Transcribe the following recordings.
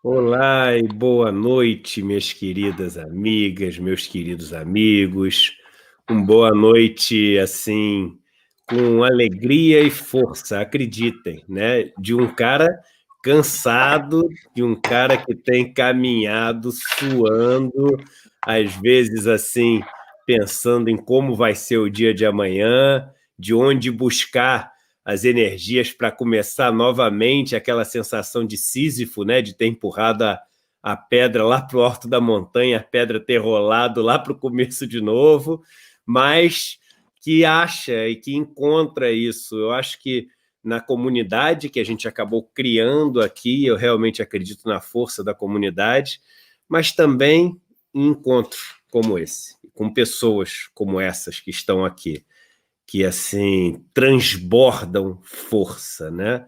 Olá e boa noite, minhas queridas amigas, meus queridos amigos. Boa noite, assim, com alegria e força, acreditem, né? De um cara cansado, de um cara que tem caminhado, suando, às vezes, assim, pensando em como vai ser o dia de amanhã, de onde buscar as energias para começar novamente, aquela sensação de Sísifo, né, de ter empurrado a pedra lá para o alto da montanha, a pedra ter rolado lá para o começo de novo, mas que acha e que encontra isso. Eu acho que na comunidade que a gente acabou criando aqui, eu realmente acredito na força da comunidade, mas também em encontros como esse, com pessoas como essas que estão aqui, que assim transbordam força, né?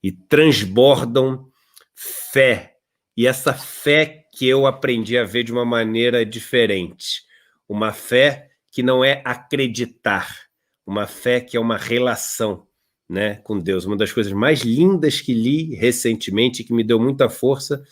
E transbordam fé. E essa fé que eu aprendi a ver de uma maneira diferente. Uma fé que não é acreditar, uma fé que é uma relação, né, com Deus. Uma das coisas mais lindas que li recentemente, que me deu muita força,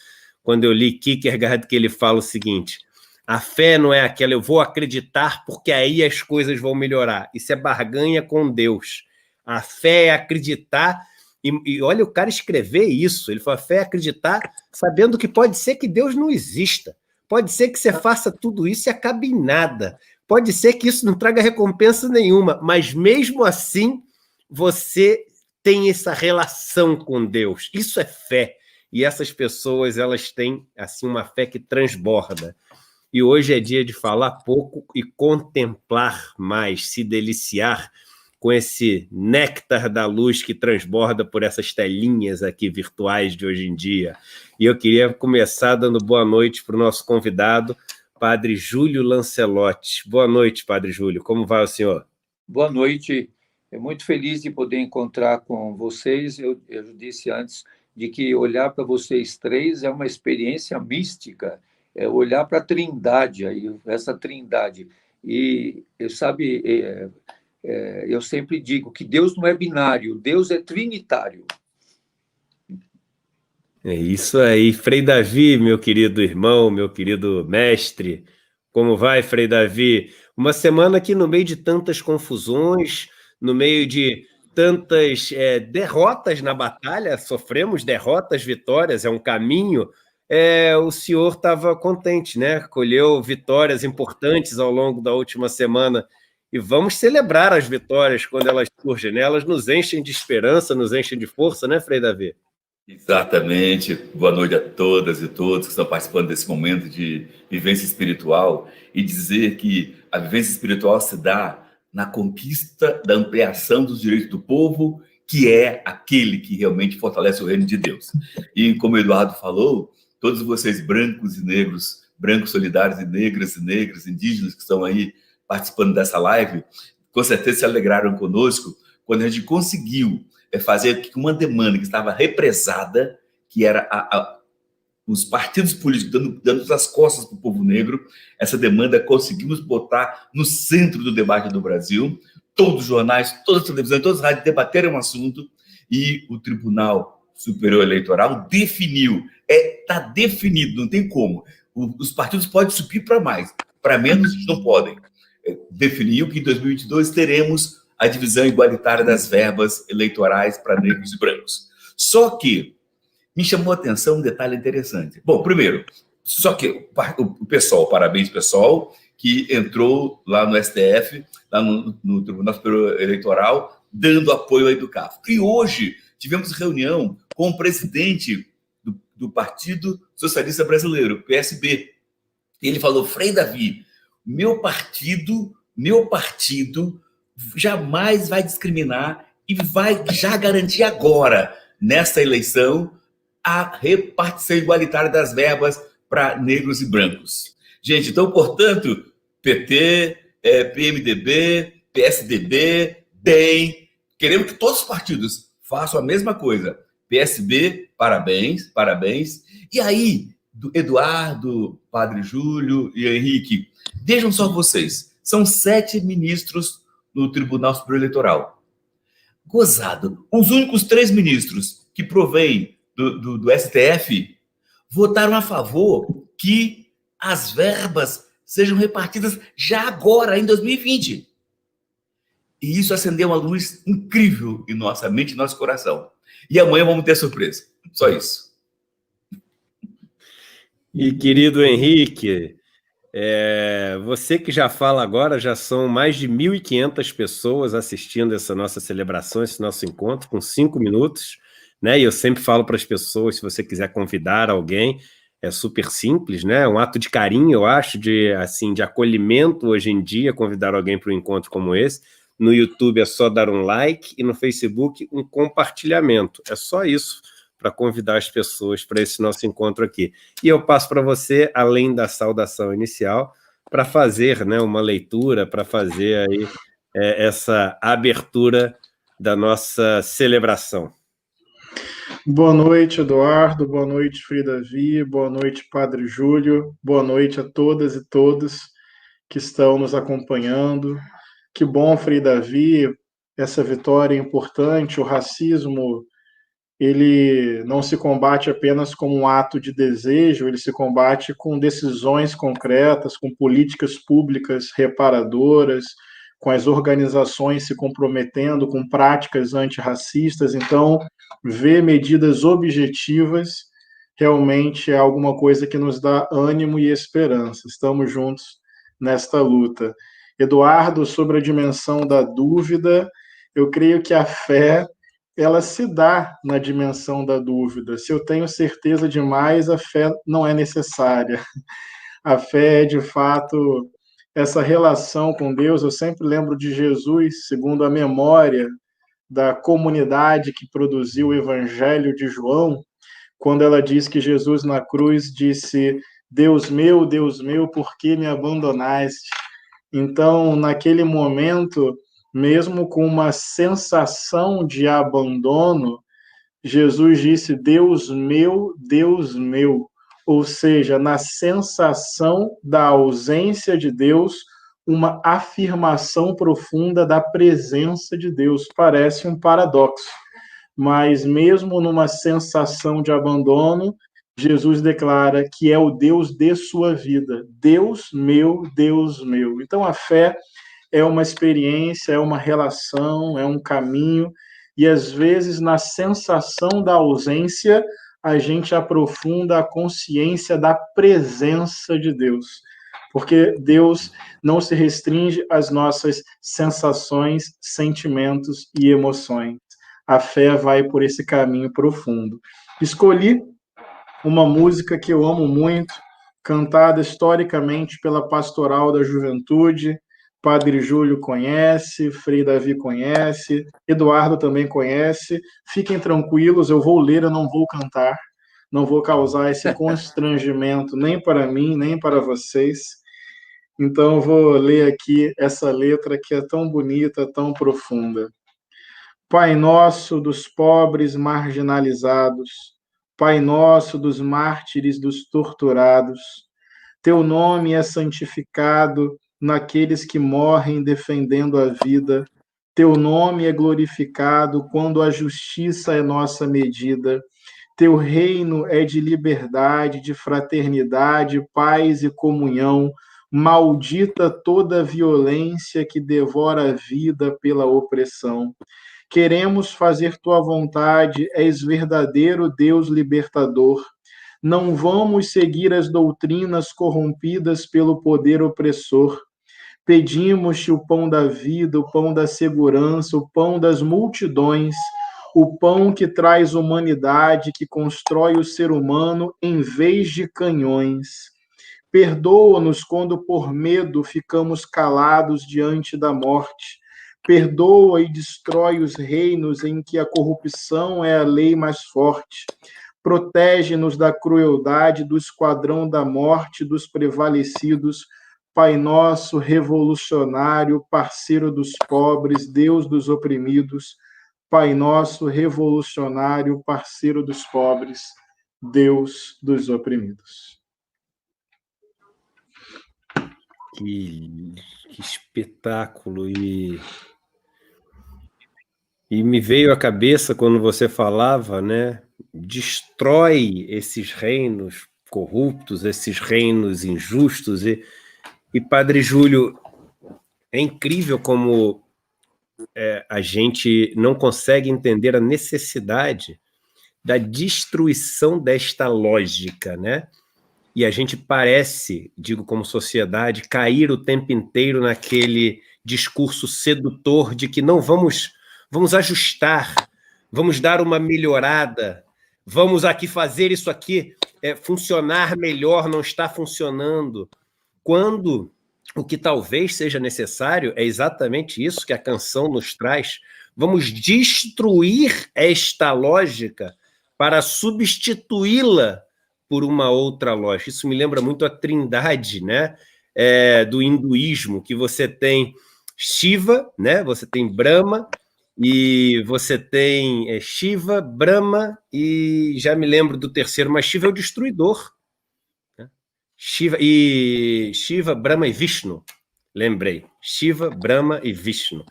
quando eu li Kierkegaard, que ele fala o seguinte: a fé não é aquela, eu vou acreditar porque aí as coisas vão melhorar. Isso é barganha com Deus. A fé é acreditar, e olha o cara escrever isso. Ele fala, a fé é acreditar sabendo que pode ser que Deus não exista. Pode ser que você faça tudo isso e acabe em nada. Pode ser que isso não traga recompensa nenhuma, mas mesmo assim você tem essa relação com Deus. Isso é fé. E essas pessoas, elas têm assim uma fé que transborda. E hoje é dia de falar pouco e contemplar mais, se deliciar com esse néctar da luz que transborda por essas telinhas aqui virtuais de hoje em dia. E eu queria começar dando boa noite para o nosso convidado, Padre Júlio Lancelotti. Boa noite, Padre Júlio. Como vai o senhor? Boa noite. É muito feliz de poder encontrar com vocês. Eu disse antes de que olhar para vocês três é uma experiência mística, é olhar para a Trindade, aí, essa Trindade. E, sabe, eu sempre digo que Deus não é binário, Deus é trinitário. É isso aí. Frei Davi, meu querido irmão, meu querido mestre. Como vai, Frei Davi? Uma semana que, no meio de tantas confusões, no meio de tantas derrotas na batalha, sofremos derrotas, vitórias, é um caminho. O senhor estava contente, né? Colheu vitórias importantes ao longo da última semana. E vamos celebrar as vitórias quando elas surgem, né? Elas nos enchem de esperança, nos enchem de força, né, Frei Davi? Exatamente. Boa noite a todas e todos que estão participando desse momento de vivência espiritual e dizer que a vivência espiritual se dá na conquista da ampliação dos direitos do povo, que é aquele que realmente fortalece o reino de Deus. E como o Eduardo falou, todos vocês brancos e negros, brancos solidários e negras, indígenas que estão aí participando dessa live, com certeza se alegraram conosco quando a gente conseguiu fazer que uma demanda que estava represada, que era os partidos políticos dando as costas para o povo negro, essa demanda conseguimos botar no centro do debate do Brasil. Todos os jornais, todas as televisões, todas as rádios debateram o assunto e o Tribunal Superior Eleitoral definiu. Está definido, não tem como. Os partidos podem subir para mais, para menos não podem. Definiu que em 2022 teremos a divisão igualitária das verbas eleitorais para negros e brancos. Só que me chamou a atenção um detalhe interessante. Bom, primeiro, só que o pessoal, parabéns pessoal, que entrou lá no STF, lá no Tribunal Superior Eleitoral, dando apoio à EduCAF. E hoje tivemos reunião com o presidente do Partido Socialista Brasileiro, PSB. E ele falou, Frei Davi, meu partido jamais vai discriminar e vai já garantir agora, nesta eleição, a repartição igualitária das verbas para negros e brancos. Gente, então, portanto, PT, PMDB, PSDB, DEM, queremos que todos os partidos façam a mesma coisa. PSB, parabéns, parabéns. E aí, Eduardo, Padre Júlio e Henrique, vejam só vocês, são 7 ministros no Tribunal Superior Eleitoral. Gozado. Os únicos 3 ministros que provêm do STF votaram a favor que as verbas sejam repartidas já agora, em 2020. E isso acendeu uma luz incrível em nossa mente e nosso coração. E amanhã vamos ter surpresa. Só isso. E, querido Henrique, você que já fala agora, já são mais de 1.500 pessoas assistindo essa nossa celebração, esse nosso encontro, com 5 minutos, né? E eu sempre falo para as pessoas, se você quiser convidar alguém, é super simples, né? Um ato de carinho, eu acho, de acolhimento hoje em dia, convidar alguém para um encontro como esse. No YouTube é só dar um like e no Facebook um compartilhamento. É só isso para convidar as pessoas para esse nosso encontro aqui. E eu passo para você, além da saudação inicial, para fazer, né, uma leitura, para fazer aí essa abertura da nossa celebração. Boa noite, Eduardo. Boa noite, Frida Vi. Boa noite, Padre Júlio. Boa noite a todas e todos que estão nos acompanhando. Que bom, Frida Vi, essa vitória é importante. O racismo, ele não se combate apenas como um ato de desejo, ele se combate com decisões concretas, com políticas públicas reparadoras, com as organizações se comprometendo com práticas antirracistas. Então, ver medidas objetivas realmente é alguma coisa que nos dá ânimo e esperança. Estamos juntos nesta luta. Eduardo, sobre a dimensão da dúvida, eu creio que a fé, ela se dá na dimensão da dúvida. Se eu tenho certeza demais, a fé não é necessária. A fé é, de fato, essa relação com Deus. Eu sempre lembro de Jesus, segundo a memória da comunidade que produziu o Evangelho de João, quando ela diz que Jesus na cruz disse: Deus meu, por que me abandonaste? Então, naquele momento, mesmo com uma sensação de abandono, Jesus disse: Deus meu, ou seja, na sensação da ausência de Deus, uma afirmação profunda da presença de Deus. Parece um paradoxo, mas mesmo numa sensação de abandono, Jesus declara que é o Deus de sua vida. Deus meu, Deus meu. Então a fé é uma experiência, é uma relação, é um caminho, e às vezes na sensação da ausência, a gente aprofunda a consciência da presença de Deus. Porque Deus não se restringe às nossas sensações, sentimentos e emoções. A fé vai por esse caminho profundo. Escolhi uma música que eu amo muito, cantada historicamente pela Pastoral da Juventude. Padre Júlio conhece, Frei Davi conhece, Eduardo também conhece. Fiquem tranquilos, eu vou ler, eu não vou cantar. Não vou causar esse constrangimento nem para mim, nem para vocês. Então, eu vou ler aqui essa letra que é tão bonita, tão profunda. Pai nosso dos pobres marginalizados, Pai nosso dos mártires, dos torturados, teu nome é santificado naqueles que morrem defendendo a vida, teu nome é glorificado quando a justiça é nossa medida, teu reino é de liberdade, de fraternidade, paz e comunhão, maldita toda violência que devora a vida pela opressão. Queremos fazer tua vontade, és verdadeiro Deus libertador. Não vamos seguir as doutrinas corrompidas pelo poder opressor. Pedimos-te o pão da vida, o pão da segurança, o pão das multidões, o pão que traz humanidade, que constrói o ser humano em vez de canhões. Perdoa-nos quando por medo ficamos calados diante da morte. Perdoa e destrói os reinos em que a corrupção é a lei mais forte. Protege-nos da crueldade do esquadrão da morte dos prevalecidos. Pai nosso, revolucionário, parceiro dos pobres, Deus dos oprimidos. Pai nosso, revolucionário, parceiro dos pobres, Deus dos oprimidos. Que espetáculo! E me veio à cabeça, quando você falava, né, destrói esses reinos corruptos, esses reinos injustos. E Padre Júlio, é incrível como a gente não consegue entender a necessidade da destruição desta lógica, né? E a gente parece, digo como sociedade, cair o tempo inteiro naquele discurso sedutor de que não vamos ajustar, vamos dar uma melhorada, vamos aqui fazer isso aqui funcionar melhor, não está funcionando. Quando o que talvez seja necessário é exatamente isso que a canção nos traz. Vamos destruir esta lógica para substituí-la por uma outra lógica. Isso me lembra muito a trindade, né? Do hinduísmo, que você tem Shiva, né? Você tem Brahma, e você tem Shiva, Brahma, e já me lembro do terceiro, mas Shiva é o destruidor. Né? Shiva, Brahma e Vishnu. Lembrei. Shiva, Brahma e Vishnu.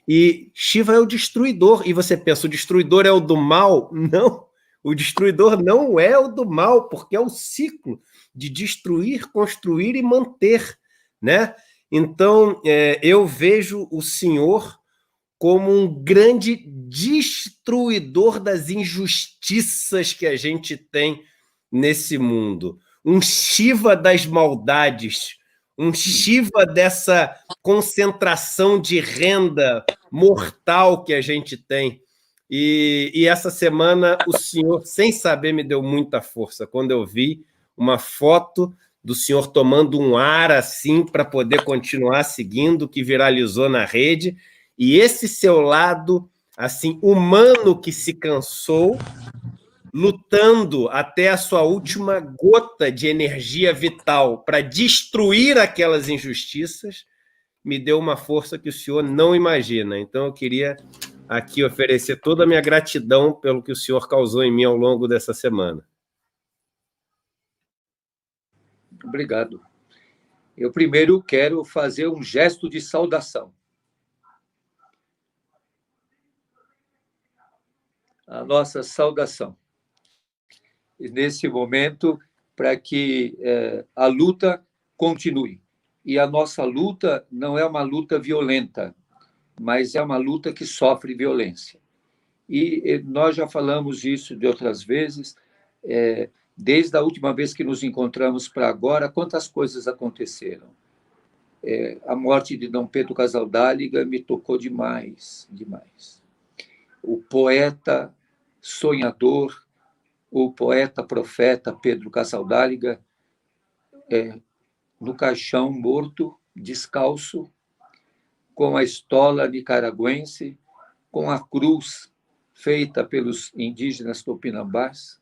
E Shiva é o destruidor. E você pensa, o destruidor é o do mal? Não. O destruidor não é o do mal, porque é o ciclo de destruir, construir e manter, né? Então, eu vejo o Senhor como um grande destruidor das injustiças que a gente tem nesse mundo. Um Shiva das maldades, um Shiva dessa concentração de renda mortal que a gente tem. E essa semana o senhor, sem saber, me deu muita força quando eu vi uma foto do senhor tomando um ar assim para poder continuar seguindo, que viralizou na rede, e esse seu lado assim humano que se cansou, lutando até a sua última gota de energia vital para destruir aquelas injustiças, me deu uma força que o senhor não imagina. Então eu queria aqui oferecer toda a minha gratidão pelo que o senhor causou em mim ao longo dessa semana. Obrigado. Eu primeiro quero fazer um gesto de saudação. A nossa saudação. E nesse momento, para que a luta continue. E a nossa luta não é uma luta violenta, mas é uma luta que sofre violência. E nós já falamos isso de outras vezes, desde a última vez que nos encontramos para agora, quantas coisas aconteceram. A morte de Dom Pedro Casaldáliga me tocou demais, demais. O poeta sonhador, o poeta profeta Pedro Casaldáliga, no caixão morto, descalço, com a estola nicaragüense, com a cruz feita pelos indígenas tupinambás,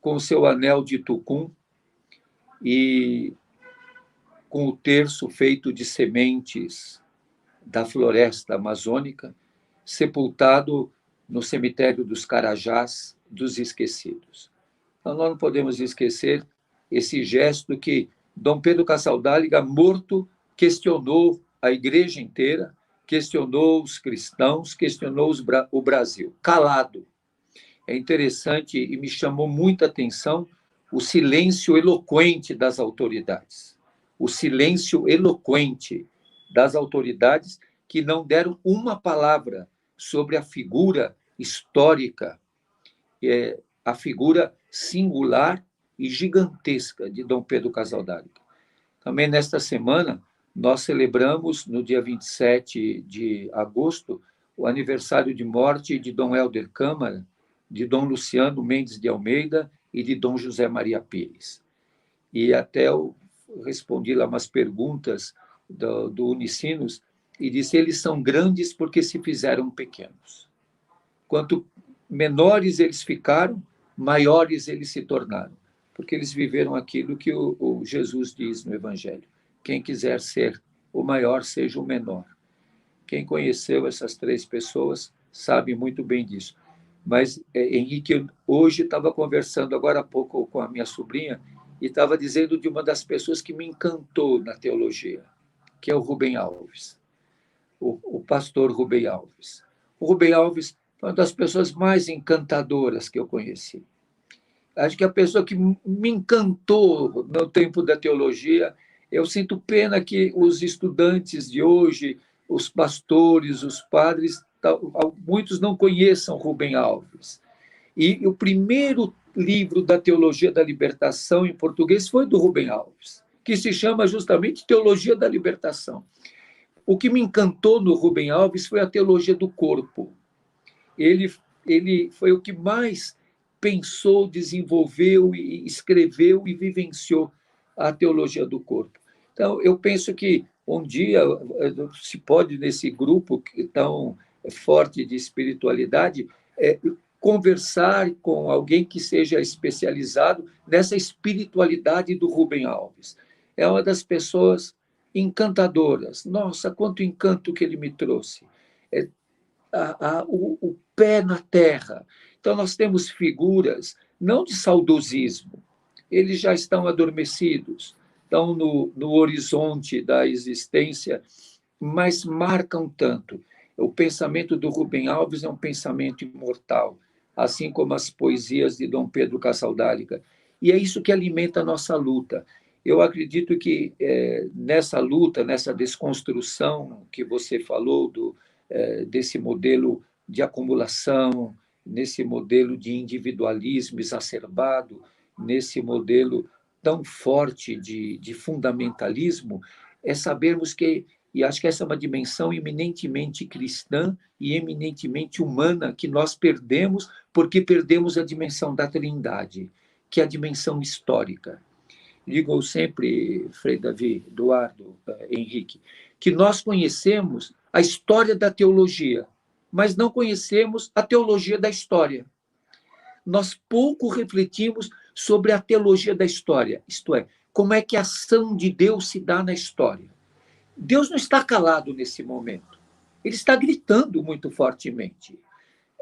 com o seu anel de tucum e com o terço feito de sementes da floresta amazônica, sepultado no cemitério dos Carajás dos Esquecidos. Então, nós não podemos esquecer esse gesto que Dom Pedro Casaldáliga, morto, questionou a igreja inteira, questionou os cristãos, questionou o Brasil, calado. É interessante e me chamou muita atenção o silêncio eloquente das autoridades. O silêncio eloquente das autoridades que não deram uma palavra sobre a figura histórica, a figura singular e gigantesca de Dom Pedro Casaldáliga. Também nesta semana, nós celebramos, no dia 27 de agosto, o aniversário de morte de Dom Helder Câmara, de Dom Luciano Mendes de Almeida e de Dom José Maria Pires. E até eu respondi lá umas perguntas do Unicinos e disse: eles são grandes porque se fizeram pequenos. Quanto menores eles ficaram, maiores eles se tornaram, porque eles viveram aquilo que o Jesus diz no Evangelho: quem quiser ser o maior, seja o menor. Quem conheceu essas três pessoas sabe muito bem disso. Mas, Henrique, hoje estava conversando agora há pouco com a minha sobrinha e estava dizendo de uma das pessoas que me encantou na teologia, que é o Rubem Alves, o pastor Rubem Alves. O Rubem Alves Foi uma das pessoas mais encantadoras que eu conheci. Acho que a pessoa que me encantou no tempo da teologia, eu sinto pena que os estudantes de hoje, os pastores, os padres, muitos não conheçam Rubem Alves. E o primeiro livro da Teologia da Libertação em português foi do Rubem Alves, que se chama justamente Teologia da Libertação. O que me encantou no Rubem Alves foi a teologia do corpo. Ele foi o que mais pensou, desenvolveu, e escreveu e vivenciou a teologia do corpo. Então, eu penso que um dia se pode, nesse grupo tão forte de espiritualidade, conversar com alguém que seja especializado nessa espiritualidade do Rubem Alves. É uma das pessoas encantadoras. Nossa, quanto encanto que ele me trouxe. O pé na terra. Então, nós temos figuras, não de saudosismo, eles já estão adormecidos, estão no horizonte da existência, mas marcam tanto. O pensamento do Rubem Alves é um pensamento imortal, assim como as poesias de Dom Pedro Casaldáliga. E é isso que alimenta a nossa luta. Eu acredito que nessa luta, nessa desconstrução que você falou desse modelo de acumulação, nesse modelo de individualismo exacerbado, nesse modelo tão forte de fundamentalismo, é sabermos que, e acho que essa é uma dimensão eminentemente cristã e eminentemente humana que nós perdemos porque perdemos a dimensão da Trindade, que é a dimensão histórica. Digo sempre, Frei Davi, Eduardo, Henrique, que nós conhecemos a história da teologia, mas não conhecemos a teologia da história. Nós pouco refletimos sobre a teologia da história, isto é, como é que a ação de Deus se dá na história. Deus não está calado nesse momento, ele está gritando muito fortemente.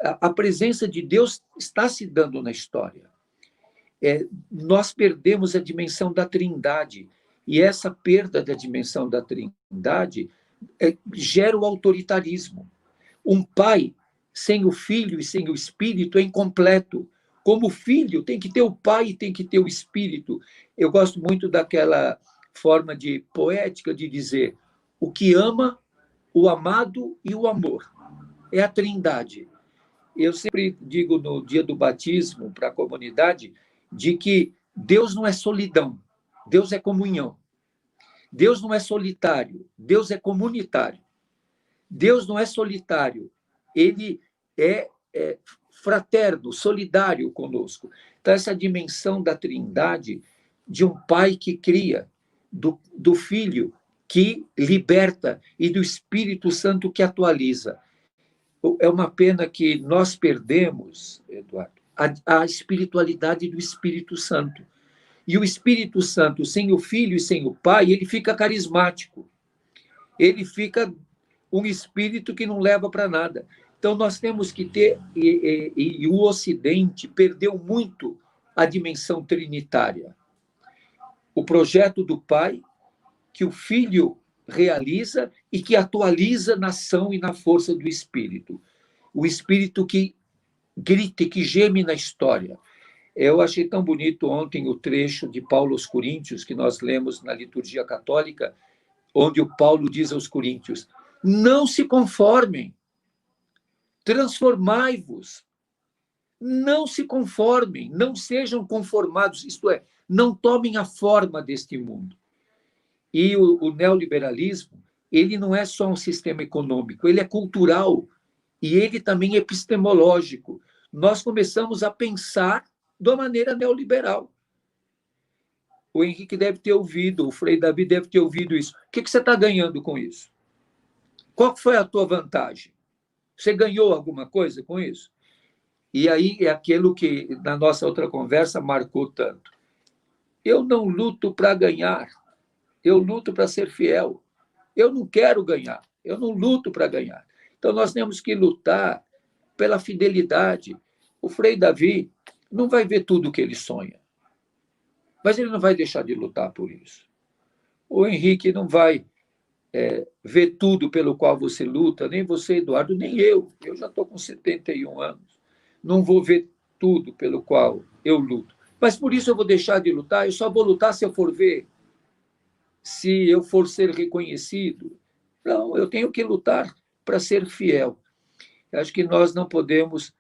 A presença de Deus está se dando na história. Nós perdemos a dimensão da Trindade, e essa perda da dimensão da Trindade gera o autoritarismo. Um pai sem o filho e sem o espírito é incompleto. Como filho, tem que ter o pai e tem que ter o espírito. Eu gosto muito daquela forma de poética de dizer o que ama, o amado e o amor. É a Trindade. Eu sempre digo no dia do batismo para a comunidade de que Deus não é solidão, Deus é comunhão. Deus não é solitário, Deus é comunitário. Deus não é solitário, ele é fraterno, solidário conosco. Então, essa dimensão da Trindade, de um pai que cria, do Filho que liberta e do Espírito Santo que atualiza. É uma pena que nós perdemos, Eduardo, a espiritualidade do Espírito Santo. E o Espírito Santo, sem o Filho e sem o Pai, ele fica carismático. Ele fica um espírito que não leva para nada. Então, nós temos que ter... E o Ocidente perdeu muito a dimensão trinitária. O projeto do Pai, que o Filho realiza e que atualiza na ação e na força do Espírito. O Espírito que grita, que geme na história. Eu achei tão bonito ontem o trecho de Paulo aos Coríntios, que nós lemos na liturgia católica, onde o Paulo diz aos Coríntios: não se conformem, transformai-vos. Não se conformem, não sejam conformados, isto é, não tomem a forma deste mundo. E o neoliberalismo, ele não é só um sistema econômico, ele é cultural e ele também é epistemológico. Nós começamos a pensar de uma maneira neoliberal. O Henrique deve ter ouvido, o Frei Davi deve ter ouvido isso. O que você está ganhando com isso? Qual foi a tua vantagem? Você ganhou alguma coisa com isso? E aí é aquilo que, na nossa outra conversa, marcou tanto. Eu não luto para ganhar, eu luto para ser fiel. Eu não quero ganhar, eu não luto para ganhar. Então, nós temos que lutar pela fidelidade. O Frei Davi não vai ver tudo o que ele sonha, mas ele não vai deixar de lutar por isso. O Henrique não vai ver tudo pelo qual você luta, nem você, Eduardo, nem eu. Eu já estou com 71 anos. Não vou ver tudo pelo qual eu luto. Mas por isso eu vou deixar de lutar? Eu só vou lutar se eu for ver, se eu for ser reconhecido. Não, eu tenho que lutar para ser fiel. Eu acho que nós não podemos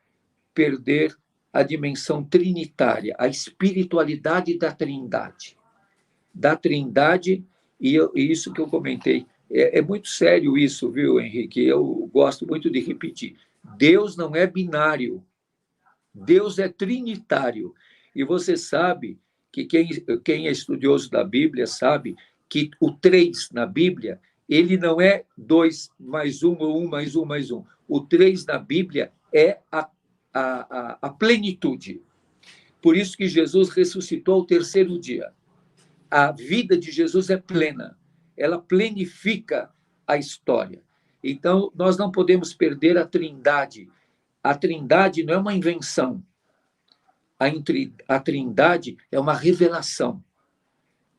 perder a dimensão trinitária, a espiritualidade da Trindade. Da Trindade, e isso que eu comentei. É muito sério isso, viu, Henrique? Eu gosto muito de repetir. Deus não é binário. Deus é trinitário. E você sabe que quem é estudioso da Bíblia sabe que o 3 na Bíblia, ele não é 2 mais 1 ou 1 mais 1 mais 1. O 3 na Bíblia é a plenitude. Por isso que Jesus ressuscitou ao terceiro dia. A vida de Jesus é plena. Ela plenifica a história. Então, nós não podemos perder a Trindade. A Trindade não é uma invenção. A Trindade é uma revelação.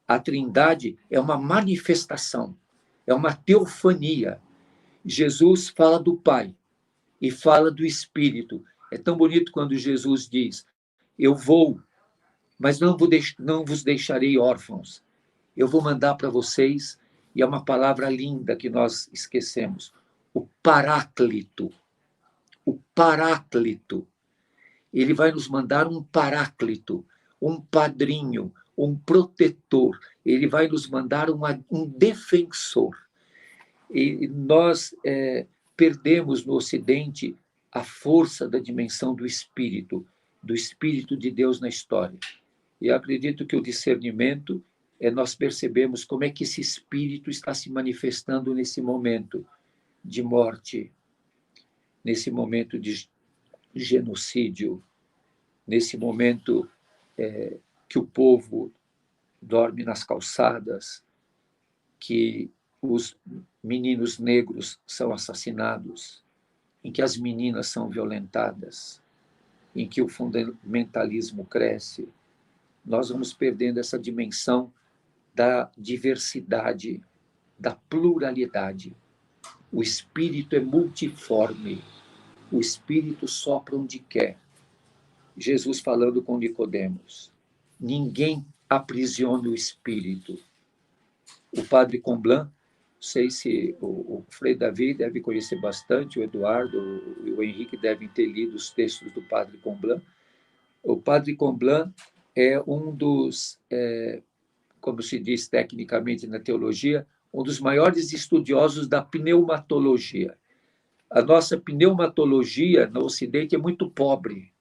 A Trindade é uma manifestação. É uma teofania. Jesus fala do Pai e fala do Espírito. É tão bonito quando Jesus diz: eu vou, mas não vos deixarei órfãos. Eu vou mandar para vocês, e é uma palavra linda que nós esquecemos, o Paráclito. O Paráclito. Ele vai nos mandar um Paráclito, um padrinho, um protetor. Ele vai nos mandar um defensor. E nós perdemos no Ocidente a força da dimensão do Espírito de Deus na história. E eu acredito que o discernimento nós percebemos como é que esse Espírito está se manifestando nesse momento de morte, nesse momento de genocídio, nesse momento que o povo dorme nas calçadas, que os meninos negros são assassinados, em que as meninas são violentadas, em que o fundamentalismo cresce. Nós vamos perdendo essa dimensão da diversidade, da pluralidade. O Espírito é multiforme. O Espírito sopra onde quer. Jesus falando com Nicodemos: ninguém aprisiona o Espírito. O padre Comblan, não sei se o Frei Davi deve conhecer bastante, o Eduardo e o Henrique devem ter lido os textos do padre Comblan. O padre Comblan é um dos, como se diz tecnicamente na teologia, um dos maiores estudiosos da pneumatologia. A nossa pneumatologia no Ocidente é muito pobre.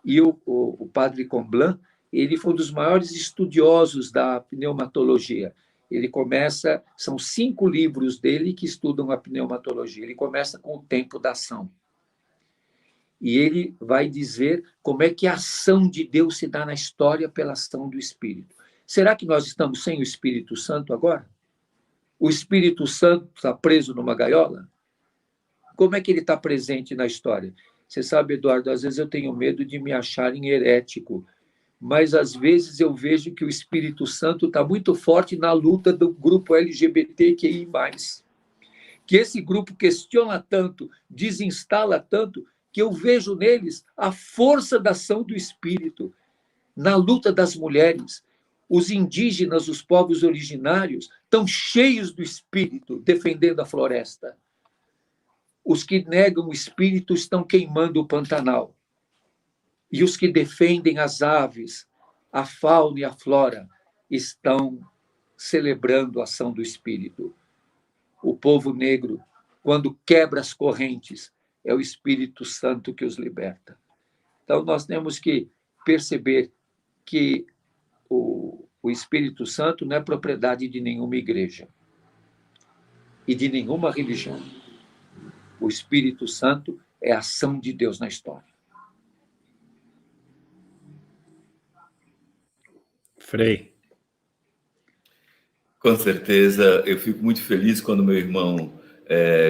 E o padre Comblan, ele foi um dos maiores estudiosos da pneumatologia. Ele começa, são 5 livros dele que estudam a pneumatologia. Ele começa com o tempo da ação. E ele vai dizer como é que a ação de Deus se dá na história pela ação do Espírito. Será que nós estamos sem o Espírito Santo agora? O Espírito Santo está preso numa gaiola? Como é que ele está presente na história? Você sabe, Eduardo, às vezes eu tenho medo de me acharem herético, mas às vezes eu vejo que o Espírito Santo está muito forte na luta do grupo LGBTQI+. Que esse grupo questiona tanto, desinstala tanto, que eu vejo neles a força da ação do Espírito, na luta das mulheres. Os indígenas, os povos originários, estão cheios do Espírito, defendendo a floresta. Os que negam o Espírito estão queimando o Pantanal. E os que defendem as aves, a fauna e a flora, estão celebrando a ação do Espírito. O povo negro, quando quebra as correntes, é o Espírito Santo que os liberta. Então, nós temos que perceber que o Espírito Santo não é propriedade de nenhuma igreja e de nenhuma religião. O Espírito Santo é a ação de Deus na história. Frei. Com certeza, eu fico muito feliz quando meu irmão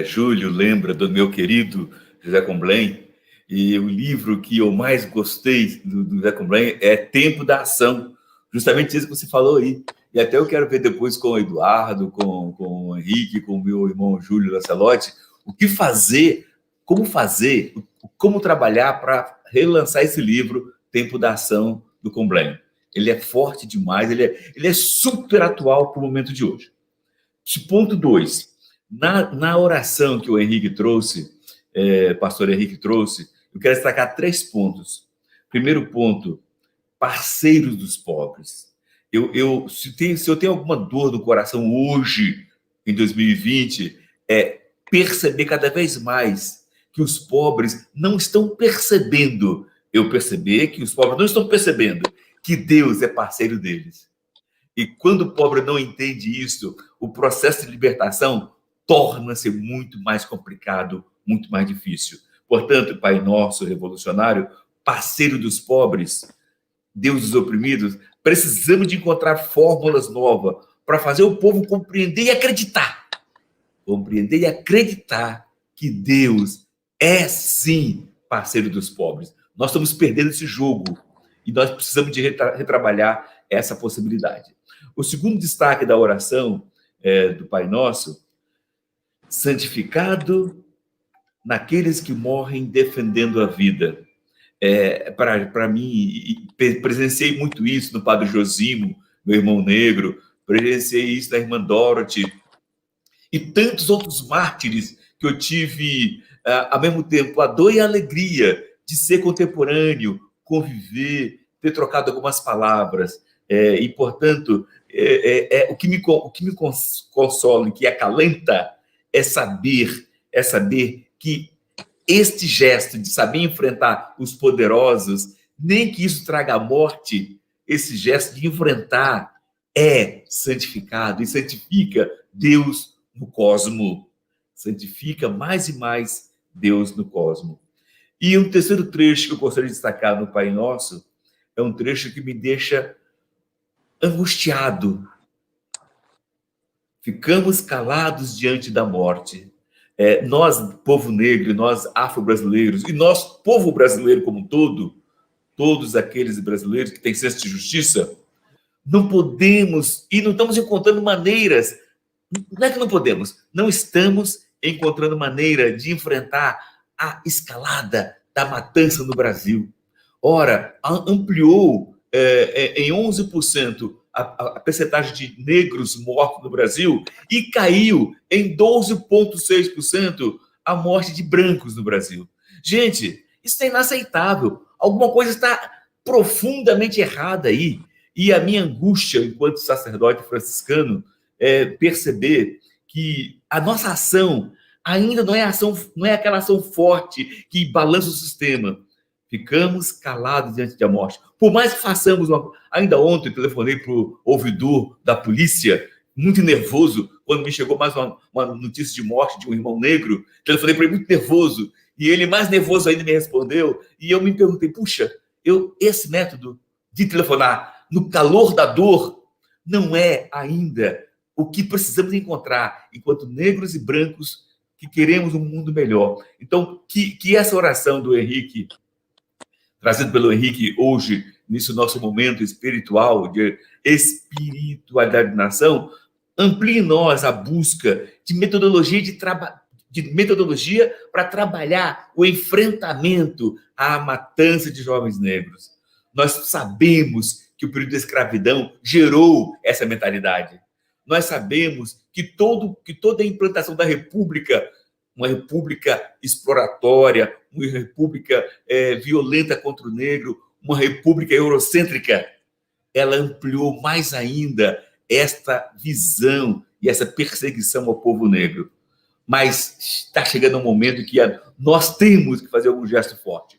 Júlio lembra do meu querido José Comblan, e o livro que eu mais gostei do José Comblan é Tempo da Ação, justamente isso que você falou aí, e até eu quero ver depois com o Eduardo, com o Henrique, com o meu irmão Júlio Lancelotti, o que fazer, como trabalhar para relançar esse livro, Tempo da Ação, do Comblain. Ele é forte demais, ele é super atual para o momento de hoje. Ponto 2. Na oração que o Henrique trouxe, pastor Henrique trouxe, eu quero destacar 3 pontos. Primeiro ponto, parceiros dos pobres. Se eu tenho alguma dor no coração hoje, em 2020, é perceber cada vez mais que os pobres não estão percebendo. Eu perceber que os pobres não estão percebendo que Deus é parceiro deles. E quando o pobre não entende isso, o processo de libertação torna-se muito mais complicado, muito mais difícil. Portanto, Pai Nosso Revolucionário, parceiro dos pobres, Deus dos oprimidos, precisamos de encontrar fórmulas novas para fazer o povo compreender e acreditar. Compreender e acreditar que Deus é, sim, parceiro dos pobres. Nós estamos perdendo esse jogo e nós precisamos de retrabalhar essa possibilidade. O segundo destaque da oração do Pai Nosso, santificado naqueles que morrem defendendo a vida. Para mim, presenciei muito isso no Padre Josimo, meu irmão negro, presenciei isso na irmã Dorothy, e tantos outros mártires que eu tive, ao mesmo tempo, a dor e a alegria de ser contemporâneo, conviver, ter trocado algumas palavras. E, portanto, o que me consola e que acalenta é saber que este gesto de saber enfrentar os poderosos, nem que isso traga a morte, esse gesto de enfrentar é santificado e santifica Deus no cosmo. Santifica mais e mais Deus no cosmo. E um terceiro trecho que eu gostaria de destacar no Pai Nosso é um trecho que me deixa angustiado. Ficamos calados diante da morte. Nós, povo negro, nós afro-brasileiros, e nós, povo brasileiro como um todo, todos aqueles brasileiros que têm senso de justiça, não podemos, e não estamos encontrando maneiras, não é que não podemos, não estamos encontrando maneira de enfrentar a escalada da matança no Brasil. Ora, ampliou em 11% a percentagem de negros mortos no Brasil e caiu em 12,6% a morte de brancos no Brasil. Gente, isso é inaceitável. Alguma coisa está profundamente errada aí. E a minha angústia, enquanto sacerdote franciscano, é perceber que a nossa ação ainda não é aquela ação forte que balança o sistema. Ficamos calados diante da morte. Por mais que façamos Ainda ontem, telefonei para o ouvidor da polícia, muito nervoso, quando me chegou mais uma notícia de morte de um irmão negro. Telefonei para ele muito nervoso. E ele, mais nervoso ainda, me respondeu. E eu me perguntei, puxa, esse método de telefonar no calor da dor não é ainda o que precisamos encontrar enquanto negros e brancos que queremos um mundo melhor. Então, que essa oração do Henrique, trazido pelo Henrique hoje, nesse nosso momento espiritual, de espiritualidade de nação, amplie em nós a busca de metodologia para trabalhar o enfrentamento à matança de jovens negros. Nós sabemos que o período da escravidão gerou essa mentalidade. Nós sabemos que toda a implantação da República, uma república exploratória, uma república violenta contra o negro, uma república eurocêntrica, ela ampliou mais ainda esta visão e essa perseguição ao povo negro. Mas está chegando um momento que nós temos que fazer algum gesto forte.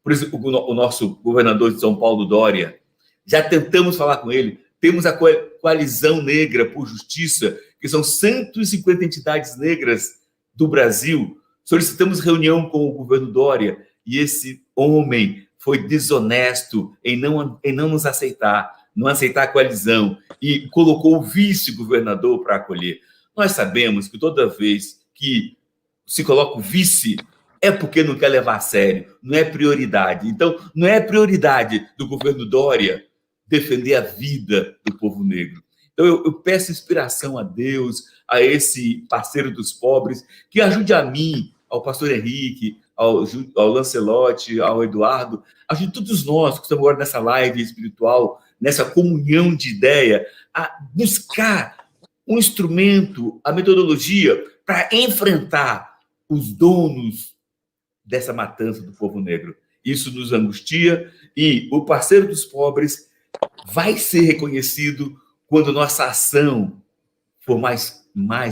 Por isso, o nosso governador de São Paulo, Dória, já tentamos falar com ele, temos a Coalizão Negra por Justiça, que são 150 entidades negras do Brasil. Solicitamos reunião com o governo Dória e esse homem foi desonesto em não nos aceitar, não aceitar a coalizão e colocou o vice-governador para acolher. Nós sabemos que toda vez que se coloca o vice é porque não quer levar a sério, não é prioridade. Então, não é prioridade do governo Dória defender a vida do povo negro. Então, eu peço inspiração a Deus, a esse parceiro dos pobres, que ajude a mim, ao pastor Henrique, ao Lancelotti, ao Eduardo, ajude todos nós que estamos agora nessa live espiritual, nessa comunhão de ideia, a buscar um instrumento, a metodologia para enfrentar os donos dessa matança do povo negro. Isso nos angustia e o parceiro dos pobres vai ser reconhecido quando nossa ação for mais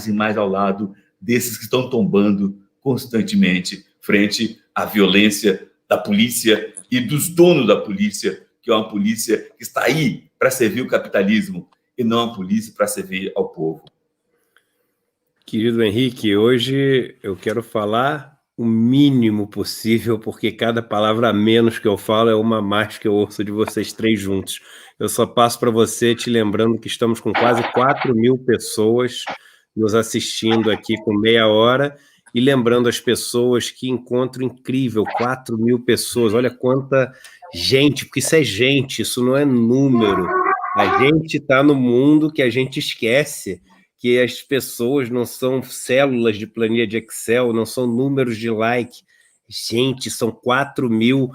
e mais ao lado desses que estão tombando constantemente frente à violência da polícia e dos donos da polícia, que é uma polícia que está aí para servir o capitalismo e não a polícia para servir ao povo. Querido Henrique, hoje eu quero falar o mínimo possível, porque cada palavra a menos que eu falo é uma a mais que eu ouço de vocês três juntos. Eu só passo para você te lembrando que estamos com quase 4.000 pessoas nos assistindo aqui com meia hora e lembrando as pessoas que encontro incrível, 4.000 pessoas, olha quanta gente, porque isso é gente, isso não é número. A gente está no mundo que a gente esquece que as pessoas não são células de planilha de Excel, não são números de like. Gente, são 4.000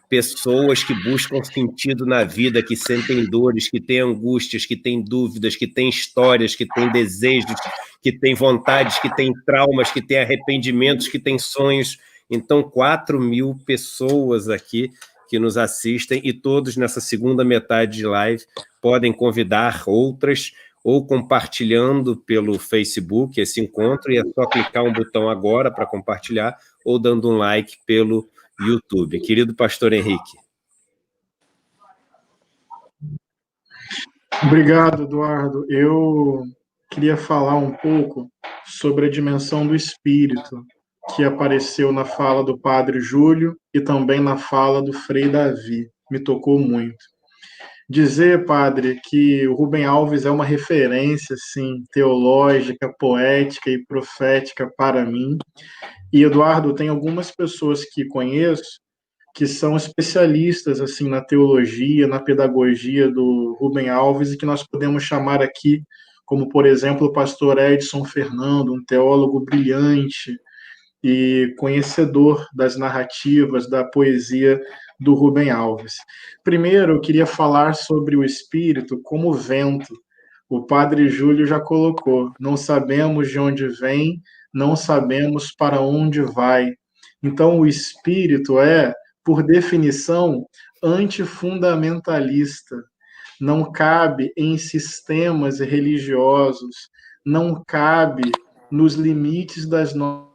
pessoas que buscam sentido na vida, que sentem dores, que têm angústias, que têm dúvidas, que têm histórias, que têm desejos, que têm vontades, que têm traumas, que têm arrependimentos, que têm sonhos. Então, 4.000 pessoas aqui que nos assistem e todos nessa segunda metade de live podem convidar outras ou compartilhando pelo Facebook esse encontro, e é só clicar um botão agora para compartilhar, ou dando um like pelo YouTube. Querido pastor Henrique. Obrigado, Eduardo. Eu queria falar um pouco sobre a dimensão do espírito, que apareceu na fala do padre Júlio e também na fala do Frei Davi. Me tocou muito. Dizer, padre, que o Rubem Alves é uma referência, assim, teológica, poética e profética para mim. E, Eduardo, tem algumas pessoas que conheço que são especialistas, assim, na teologia, na pedagogia do Rubem Alves e que nós podemos chamar aqui, como, por exemplo, o pastor Edson Fernando, um teólogo brilhante e conhecedor das narrativas, da poesia do Rubem Alves. Primeiro, eu queria falar sobre o espírito como vento. O padre Júlio já colocou, não sabemos de onde vem, não sabemos para onde vai. Então, o espírito é, por definição, antifundamentalista. Não cabe em sistemas religiosos, não cabe nos limites das nossas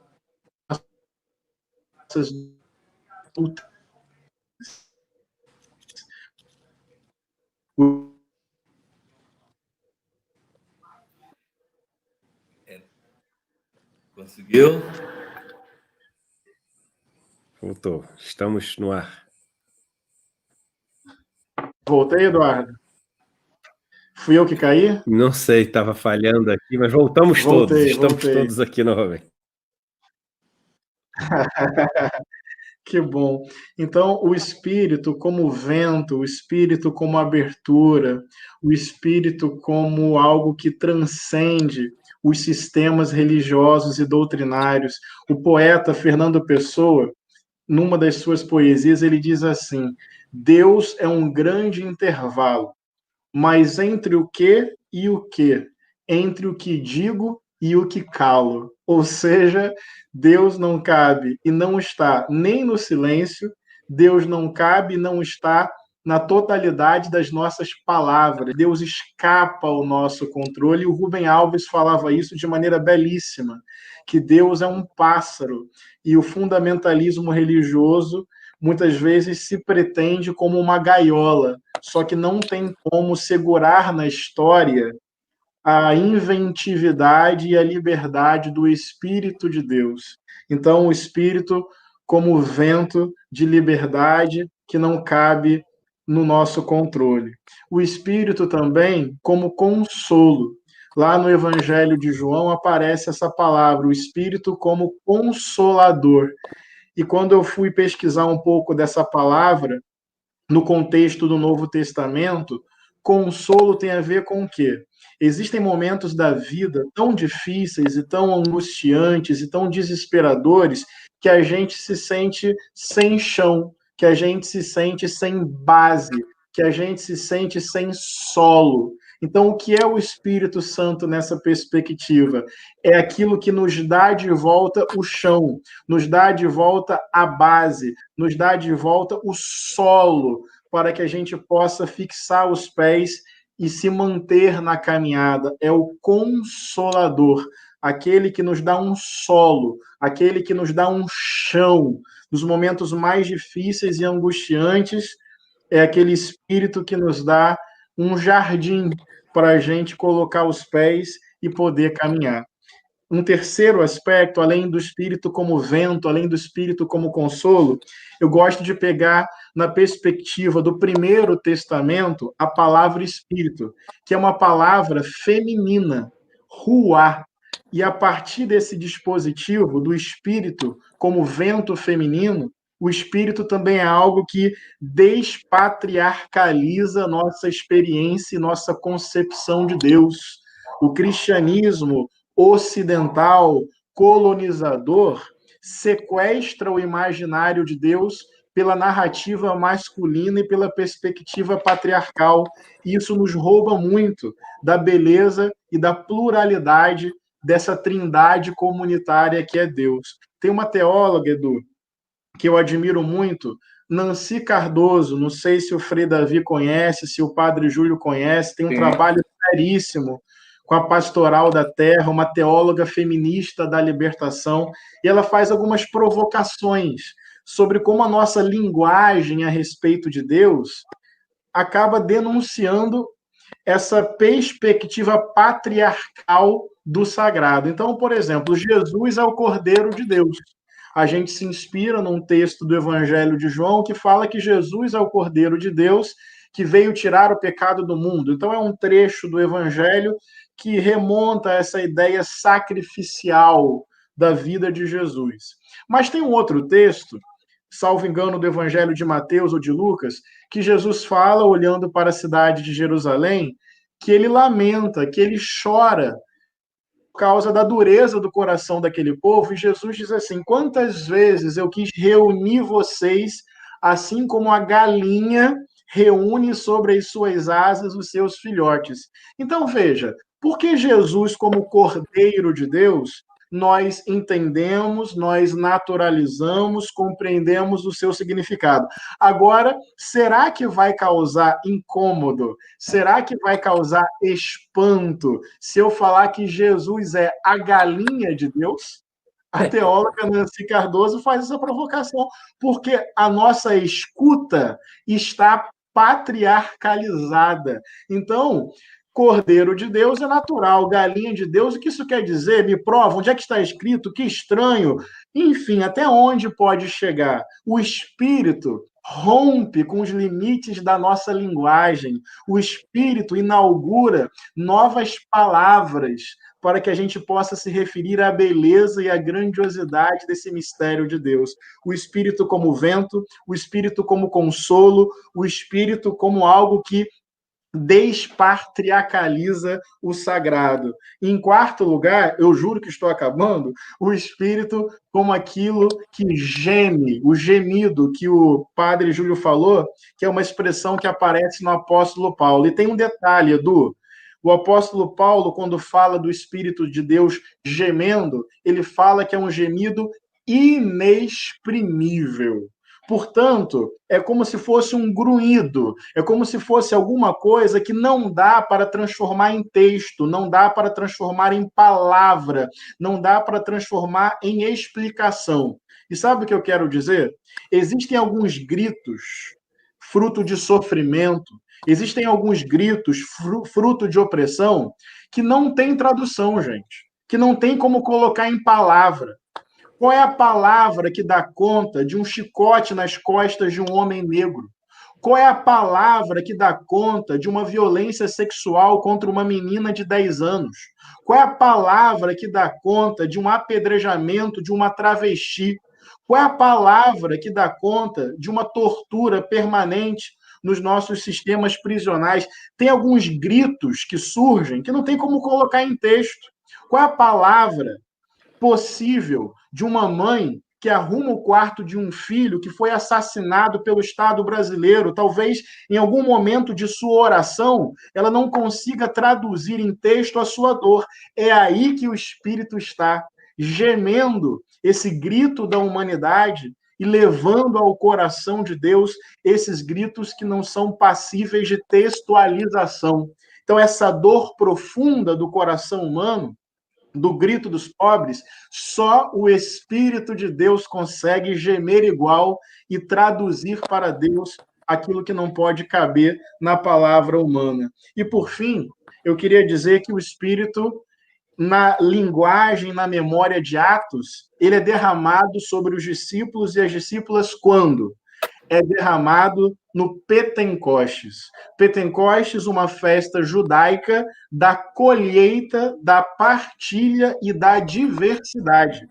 Conseguiu? Voltou. Estamos no ar. Voltei, Eduardo? Fui eu que caí? Não sei, estava falhando aqui, mas voltamos todos. Estamos todos aqui novamente. Que bom. Então, o espírito como vento, o espírito como abertura, o espírito como algo que transcende os sistemas religiosos e doutrinários. O poeta Fernando Pessoa, numa das suas poesias, ele diz assim: Deus é um grande intervalo, mas entre o que e o que? Entre o que digo e o que calo. Ou seja, Deus não cabe e não está nem no silêncio, Deus não cabe e não está na totalidade das nossas palavras. Deus escapa ao nosso controle, e o Rubem Alves falava isso de maneira belíssima, que Deus é um pássaro, e o fundamentalismo religioso muitas vezes se pretende como uma gaiola, só que não tem como segurar na história a inventividade e a liberdade do Espírito de Deus. Então, o Espírito como vento de liberdade que não cabe no nosso controle. O Espírito também como consolo. Lá no Evangelho de João aparece essa palavra, o Espírito como consolador. E quando eu fui pesquisar um pouco dessa palavra, no contexto do Novo Testamento, consolo tem a ver com o quê? Existem momentos da vida tão difíceis e tão angustiantes e tão desesperadores que a gente se sente sem chão, que a gente se sente sem base, que a gente se sente sem solo. Então, o que é o Espírito Santo nessa perspectiva? É aquilo que nos dá de volta o chão, nos dá de volta a base, nos dá de volta o solo, para que a gente possa fixar os pés e se manter na caminhada. É o Consolador, aquele que nos dá um solo, aquele que nos dá um chão. Nos momentos mais difíceis e angustiantes, é aquele Espírito que nos dá um jardim para a gente colocar os pés e poder caminhar. Um terceiro aspecto, além do Espírito como vento, além do Espírito como consolo, eu gosto de pegar na perspectiva do Primeiro Testamento a palavra Espírito, que é uma palavra feminina, ruá. E a partir desse dispositivo do Espírito como vento feminino, o Espírito também é algo que despatriarcaliza nossa experiência e nossa concepção de Deus. O cristianismo ocidental, colonizador, sequestra o imaginário de Deus pela narrativa masculina e pela perspectiva patriarcal. E isso nos rouba muito da beleza e da pluralidade dessa trindade comunitária que é Deus. Tem uma teóloga, Edu, que eu admiro muito, Nancy Cardoso, não sei se o Frei Davi conhece, se o Padre Júlio conhece, tem um trabalho seríssimo com a Pastoral da Terra, uma teóloga feminista da libertação, e ela faz algumas provocações sobre como a nossa linguagem a respeito de Deus acaba denunciando essa perspectiva patriarcal do sagrado. Então, por exemplo, Jesus é o Cordeiro de Deus. A gente se inspira num texto do Evangelho de João que fala que Jesus é o Cordeiro de Deus que veio tirar o pecado do mundo. Então, é um trecho do Evangelho que remonta a essa ideia sacrificial da vida de Jesus. Mas tem um outro texto, salvo engano, do Evangelho de Mateus ou de Lucas, que Jesus fala, olhando para a cidade de Jerusalém, que ele lamenta, que ele chora por causa da dureza do coração daquele povo, e Jesus diz assim: quantas vezes eu quis reunir vocês, assim como a galinha reúne sobre as suas asas os seus filhotes. Então, veja, por que Jesus, como Cordeiro de Deus, nós entendemos, nós naturalizamos, compreendemos o seu significado. Agora, será que vai causar incômodo? Será que vai causar espanto se eu falar que Jesus é a galinha de Deus? A teóloga Nancy Cardoso faz essa provocação, porque a nossa escuta está patriarcalizada. Então, Cordeiro de Deus é natural, galinha de Deus, o que isso quer dizer? Me prova, onde é que está escrito? Que estranho. Enfim, até onde pode chegar? O Espírito rompe com os limites da nossa linguagem. O Espírito inaugura novas palavras para que a gente possa se referir à beleza e à grandiosidade desse mistério de Deus. O Espírito como vento, o Espírito como consolo, o Espírito como algo que despatriarcaliza o sagrado. E, em quarto lugar, eu juro que estou acabando, o Espírito como aquilo que geme, o gemido que o Padre Júlio falou, que é uma expressão que aparece no apóstolo Paulo. E tem um detalhe, Edu, o apóstolo Paulo, quando fala do Espírito de Deus gemendo, ele fala que é um gemido inexprimível. Portanto, é como se fosse um grunhido, é como se fosse alguma coisa que não dá para transformar em texto, não dá para transformar em palavra, não dá para transformar em explicação. E sabe o que eu quero dizer? Existem alguns gritos, fruto de sofrimento, existem alguns gritos, fruto de opressão, que não tem tradução, gente, que não tem como colocar em palavra. Qual é a palavra que dá conta de um chicote nas costas de um homem negro? Qual é a palavra que dá conta de uma violência sexual contra uma menina de 10 anos? Qual é a palavra que dá conta de um apedrejamento de uma travesti? Qual é a palavra que dá conta de uma tortura permanente nos nossos sistemas prisionais. Tem alguns gritos que surgem que não tem como colocar em texto. Qual é a palavra possível de uma mãe que arruma o quarto de um filho que foi assassinado pelo Estado brasileiro? Talvez em algum momento de sua oração ela não consiga traduzir em texto a sua dor. É aí que o Espírito está, gemendo esse grito da humanidade e levando ao coração de Deus esses gritos que não são passíveis de textualização. Então, essa dor profunda do coração humano, do grito dos pobres, só o Espírito de Deus consegue gemer igual e traduzir para Deus aquilo que não pode caber na palavra humana. E, por fim, eu queria dizer que o Espírito, na linguagem, na memória de Atos, ele é derramado sobre os discípulos e as discípulas quando? É derramado no Pentecostes. Pentecostes, uma festa judaica da colheita, da partilha e da diversidade.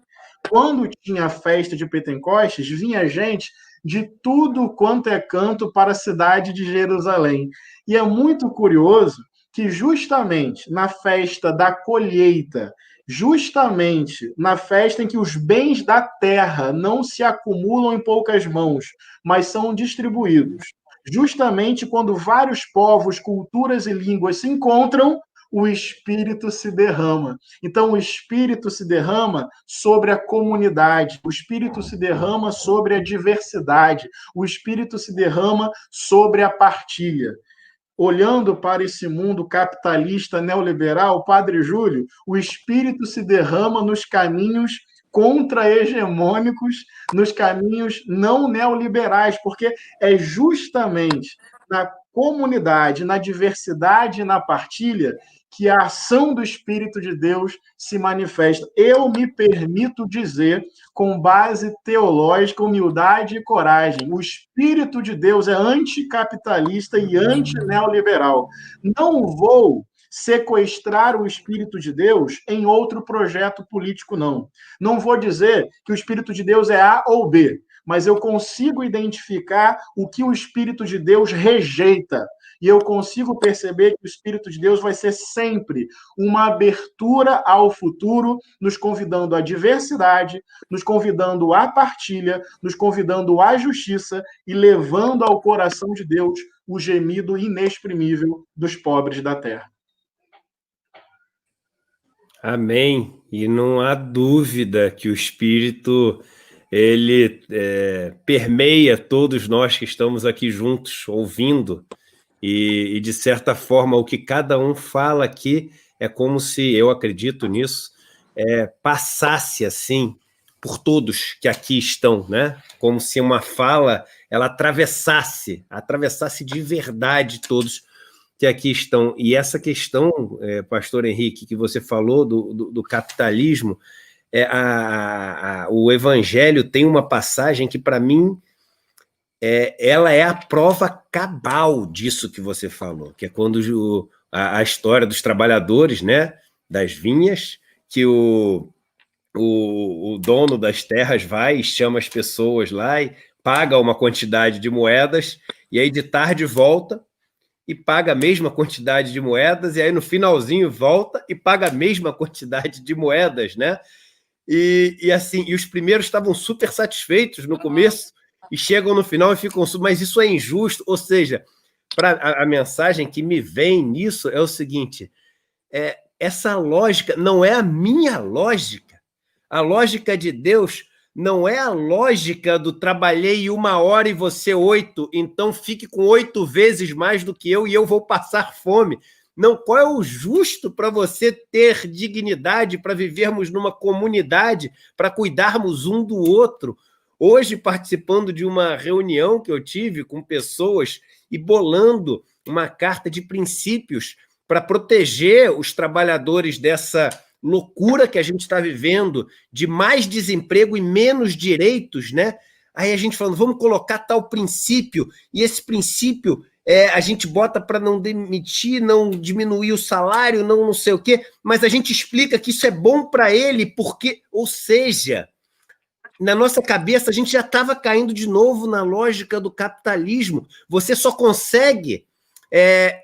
Quando tinha a festa de Pentecostes, vinha gente de tudo quanto é canto para a cidade de Jerusalém. E é muito curioso que justamente na festa da colheita, justamente na festa em que os bens da terra não se acumulam em poucas mãos, mas são distribuídos, justamente quando vários povos, culturas e línguas se encontram, o Espírito se derrama. Então, o Espírito se derrama sobre a comunidade, o Espírito se derrama sobre a diversidade, o Espírito se derrama sobre a partilha. Olhando para esse mundo capitalista neoliberal, Padre Júlio, o Espírito se derrama nos caminhos contra-hegemônicos, nos caminhos não neoliberais, porque é justamente na comunidade, na diversidade e na partilha que a ação do Espírito de Deus se manifesta. Eu me permito dizer, com base teológica, humildade e coragem, o Espírito de Deus é anticapitalista e antineoliberal. Não vou sequestrar o Espírito de Deus em outro projeto político, não. Não vou dizer que o Espírito de Deus é A ou B, mas eu consigo identificar o que o Espírito de Deus rejeita. E eu consigo perceber que o Espírito de Deus vai ser sempre uma abertura ao futuro, nos convidando à diversidade, nos convidando à partilha, nos convidando à justiça e levando ao coração de Deus o gemido inexprimível dos pobres da terra. Amém. E não há dúvida que o Espírito ele permeia todos nós que estamos aqui juntos, ouvindo. E, de certa forma, o que cada um fala aqui é como se, eu acredito nisso, passasse assim por todos que aqui estão, né? Como se uma fala, ela atravessasse de verdade todos que aqui estão. E essa questão, pastor Henrique, que você falou do capitalismo, o Evangelho tem uma passagem que, para mim, ela é a prova cabal disso que você falou, que é quando a história dos trabalhadores, né, das vinhas, que o dono das terras vai e chama as pessoas lá e paga uma quantidade de moedas, e aí de tarde volta e paga a mesma quantidade de moedas, e aí no finalzinho volta e paga a mesma quantidade de moedas, né? E assim, e os primeiros estavam super satisfeitos no começo, e chegam no final e ficam... Mas isso é injusto. Ou seja, a mensagem que me vem nisso é o seguinte, essa lógica não é a minha lógica. A lógica de Deus não é a lógica do trabalhei 1 hora e você 8, então fique com 8 vezes mais do que eu e eu vou passar fome. Não, qual é o justo para você ter dignidade, para vivermos numa comunidade, para cuidarmos um do outro? Hoje, participando de uma reunião que eu tive com pessoas e bolando uma carta de princípios para proteger os trabalhadores dessa loucura que a gente está vivendo, de mais desemprego e menos direitos, né? Aí a gente falando, vamos colocar tal princípio, e esse princípio a gente bota para não demitir, não diminuir o salário, não sei o quê, mas a gente explica que isso é bom para ele, porque, ou seja... na nossa cabeça, a gente já estava caindo de novo na lógica do capitalismo. Você só consegue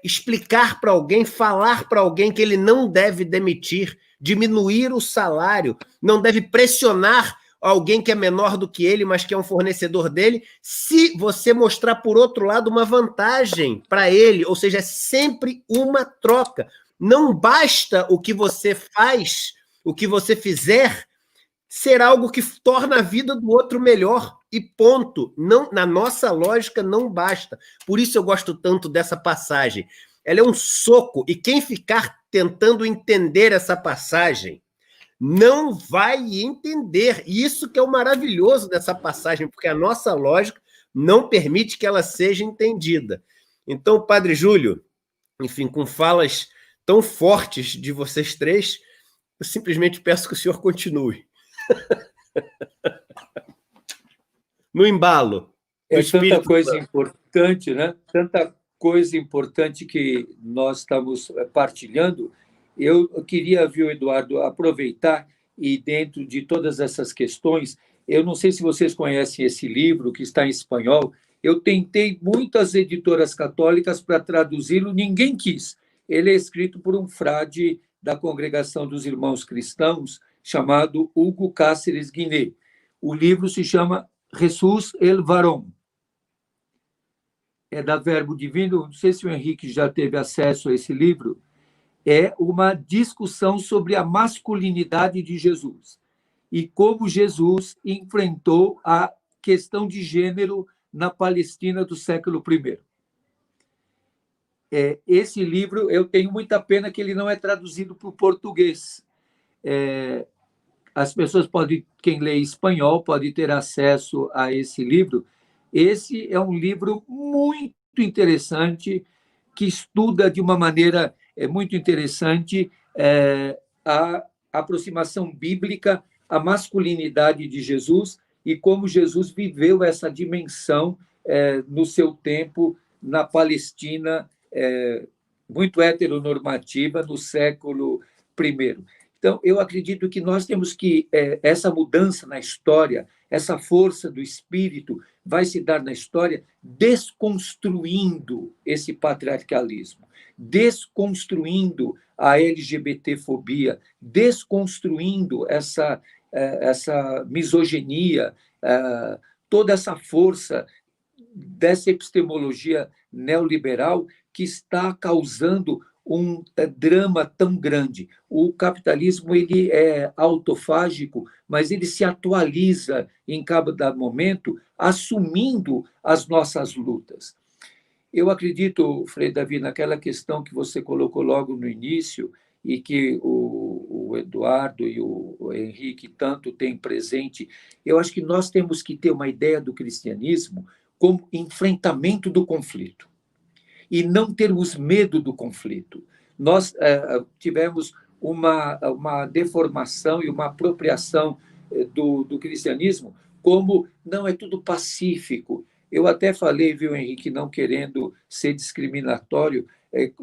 explicar para alguém, falar para alguém que ele não deve demitir, diminuir o salário, não deve pressionar alguém que é menor do que ele, mas que é um fornecedor dele, se você mostrar, por outro lado, uma vantagem para ele, ou seja, é sempre uma troca. Não basta o que você faz, o que você fizer, ser algo que torna a vida do outro melhor, e ponto. Não, na nossa lógica, não basta. Por isso eu gosto tanto dessa passagem. Ela é um soco, e quem ficar tentando entender essa passagem não vai entender. Isso que é o maravilhoso dessa passagem, porque a nossa lógica não permite que ela seja entendida. Então, Padre Júlio, enfim, com falas tão fortes de vocês três, eu simplesmente peço que o senhor continue. No embalo. É tanta coisa importante, né? Tanta coisa importante que nós estamos partilhando. Eu queria, viu, Eduardo, aproveitar e, dentro de todas essas questões, eu não sei se vocês conhecem esse livro, que está em espanhol. Eu tentei muitas editoras católicas para traduzi-lo, ninguém quis. Ele é escrito por um frade da Congregação dos Irmãos Cristãos, chamado Hugo Cáceres Guiné. O livro se chama Jesús el Varón. É da Verbo Divino. Não sei se o Henrique já teve acesso a esse livro. É uma discussão sobre a masculinidade de Jesus e como Jesus enfrentou a questão de gênero na Palestina do século I. Esse livro, eu tenho muita pena que ele não é traduzido para o português. As pessoas podem, quem lê espanhol, pode ter acesso a esse livro. Esse é um livro muito interessante, que estuda de uma maneira muito interessante a aproximação bíblica, a masculinidade de Jesus e como Jesus viveu essa dimensão no seu tempo na Palestina, muito heteronormativa, no século I. Então, eu acredito que nós temos que, essa mudança na história, essa força do espírito vai se dar na história desconstruindo esse patriarcalismo, desconstruindo a LGBTfobia, desconstruindo essa misoginia, toda essa força dessa epistemologia neoliberal que está causando um drama tão grande. O capitalismo ele é autofágico, mas ele se atualiza em cada momento, assumindo as nossas lutas. Eu acredito, Frei Davi, naquela questão que você colocou logo no início e que o Eduardo e o Henrique tanto têm presente. Eu acho que nós temos que ter uma ideia do cristianismo como enfrentamento do conflito e não termos medo do conflito. Nós tivemos uma deformação e uma apropriação do cristianismo como não é tudo pacífico. Eu até falei, viu, Henrique, não querendo ser discriminatório,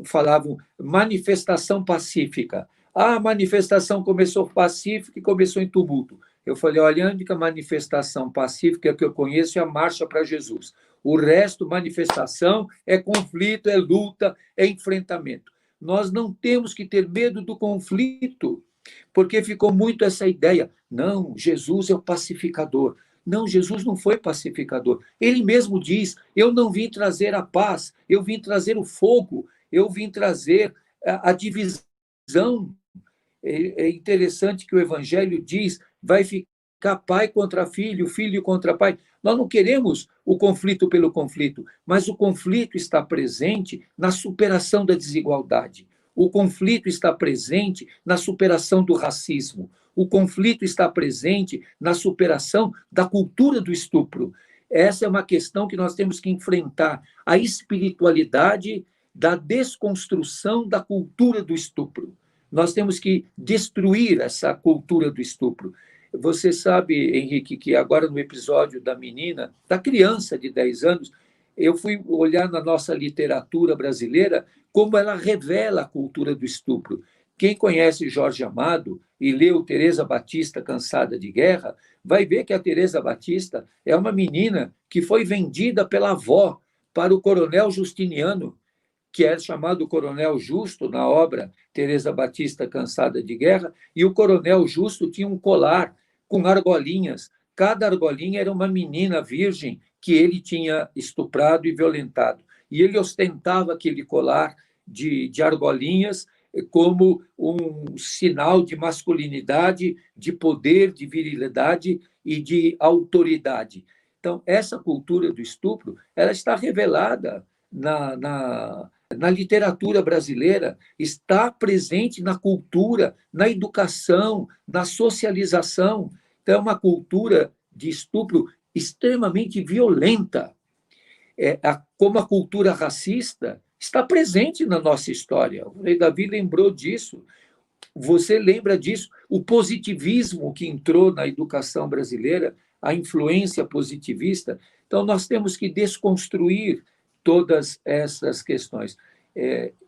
falavam manifestação pacífica. A manifestação começou pacífica e começou em tumulto. Eu falei, olha, a única manifestação pacífica que eu conheço é a Marcha para Jesus. O resto, manifestação, é conflito, é luta, é enfrentamento. Nós não temos que ter medo do conflito, porque ficou muito essa ideia. Não, Jesus é o pacificador. Não, Jesus não foi pacificador. Ele mesmo diz, eu não vim trazer a paz, eu vim trazer o fogo, eu vim trazer a divisão. É interessante que o Evangelho diz, vai ficar pai contra filho, filho contra pai. Nós não queremos o conflito pelo conflito, mas o conflito está presente na superação da desigualdade. O conflito está presente na superação do racismo. O conflito está presente na superação da cultura do estupro. Essa é uma questão que nós temos que enfrentar, a espiritualidade da desconstrução da cultura do estupro. Nós temos que destruir essa cultura do estupro. Você sabe, Henrique, que agora no episódio da menina, da criança de 10 anos, eu fui olhar na nossa literatura brasileira como ela revela a cultura do estupro. Quem conhece Jorge Amado e leu Teresa Batista Cansada de Guerra, vai ver que a Teresa Batista é uma menina que foi vendida pela avó para o coronel Justiniano, que era chamado Coronel Justo na obra Teresa Batista Cansada de Guerra, e o Coronel Justo tinha um colar com argolinhas. Cada argolinha era uma menina virgem que ele tinha estuprado e violentado. E ele ostentava aquele colar de argolinhas como um sinal de masculinidade, de poder, de virilidade e de autoridade. Então, essa cultura do estupro, ela está revelada na literatura brasileira, está presente na cultura, na educação, na socialização. Então, é uma cultura de estupro extremamente violenta. Como a cultura racista está presente na nossa história. O Rei Davi lembrou disso. Você lembra disso? O positivismo que entrou na educação brasileira, a influência positivista. Então, nós temos que desconstruir todas essas questões.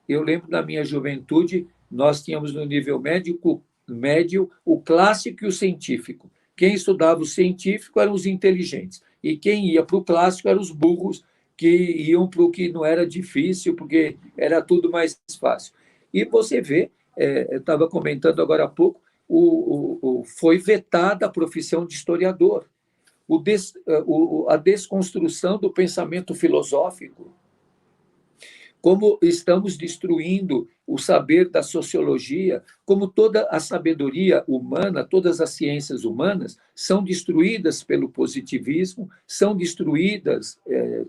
Eu lembro da minha juventude, nós tínhamos no nível médio o clássico e o científico. Quem estudava o científico eram os inteligentes, e quem ia para o clássico eram os burros, que iam para o que não era difícil, porque era tudo mais fácil. E você vê, eu estava comentando agora há pouco, foi vetada a profissão de historiador, a desconstrução do pensamento filosófico, como estamos destruindo o saber da sociologia, como toda a sabedoria humana, todas as ciências humanas são destruídas pelo positivismo, são destruídas,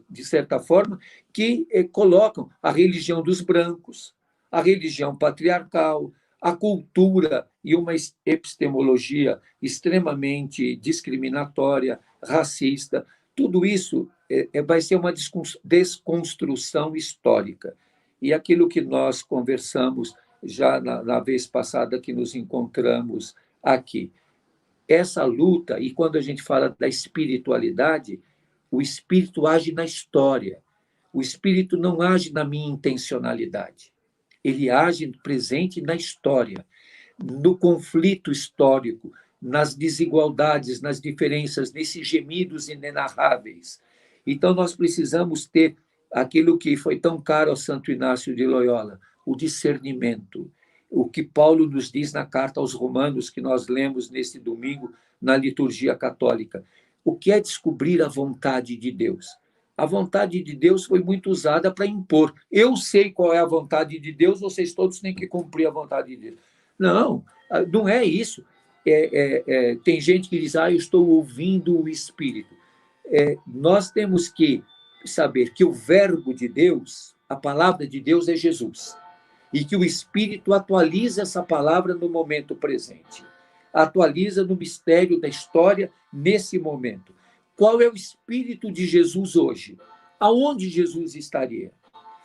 de certa forma, que colocam a religião dos brancos, a religião patriarcal, a cultura e uma epistemologia extremamente discriminatória, racista. Tudo isso vai ser uma desconstrução histórica. E aquilo que nós conversamos já na vez passada que nos encontramos aqui, essa luta, e quando a gente fala da espiritualidade, o espírito age na história, o espírito não age na minha intencionalidade, ele age presente na história, no conflito histórico, nas desigualdades, nas diferenças, nesses gemidos inenarráveis. Então, nós precisamos ter aquilo que foi tão caro ao Santo Inácio de Loyola, o discernimento. O que Paulo nos diz na carta aos Romanos, que nós lemos neste domingo na liturgia católica. O que é descobrir a vontade de Deus? A vontade de Deus foi muito usada para impor. Eu sei qual é a vontade de Deus, vocês todos têm que cumprir a vontade de Deus. Não, não é isso. Tem gente que diz, eu estou ouvindo o Espírito. Nós temos que saber que o verbo de Deus, a palavra de Deus é Jesus, e que o Espírito atualiza essa palavra no momento presente, atualiza no mistério da história nesse momento. Qual é o Espírito de Jesus hoje? Aonde Jesus estaria?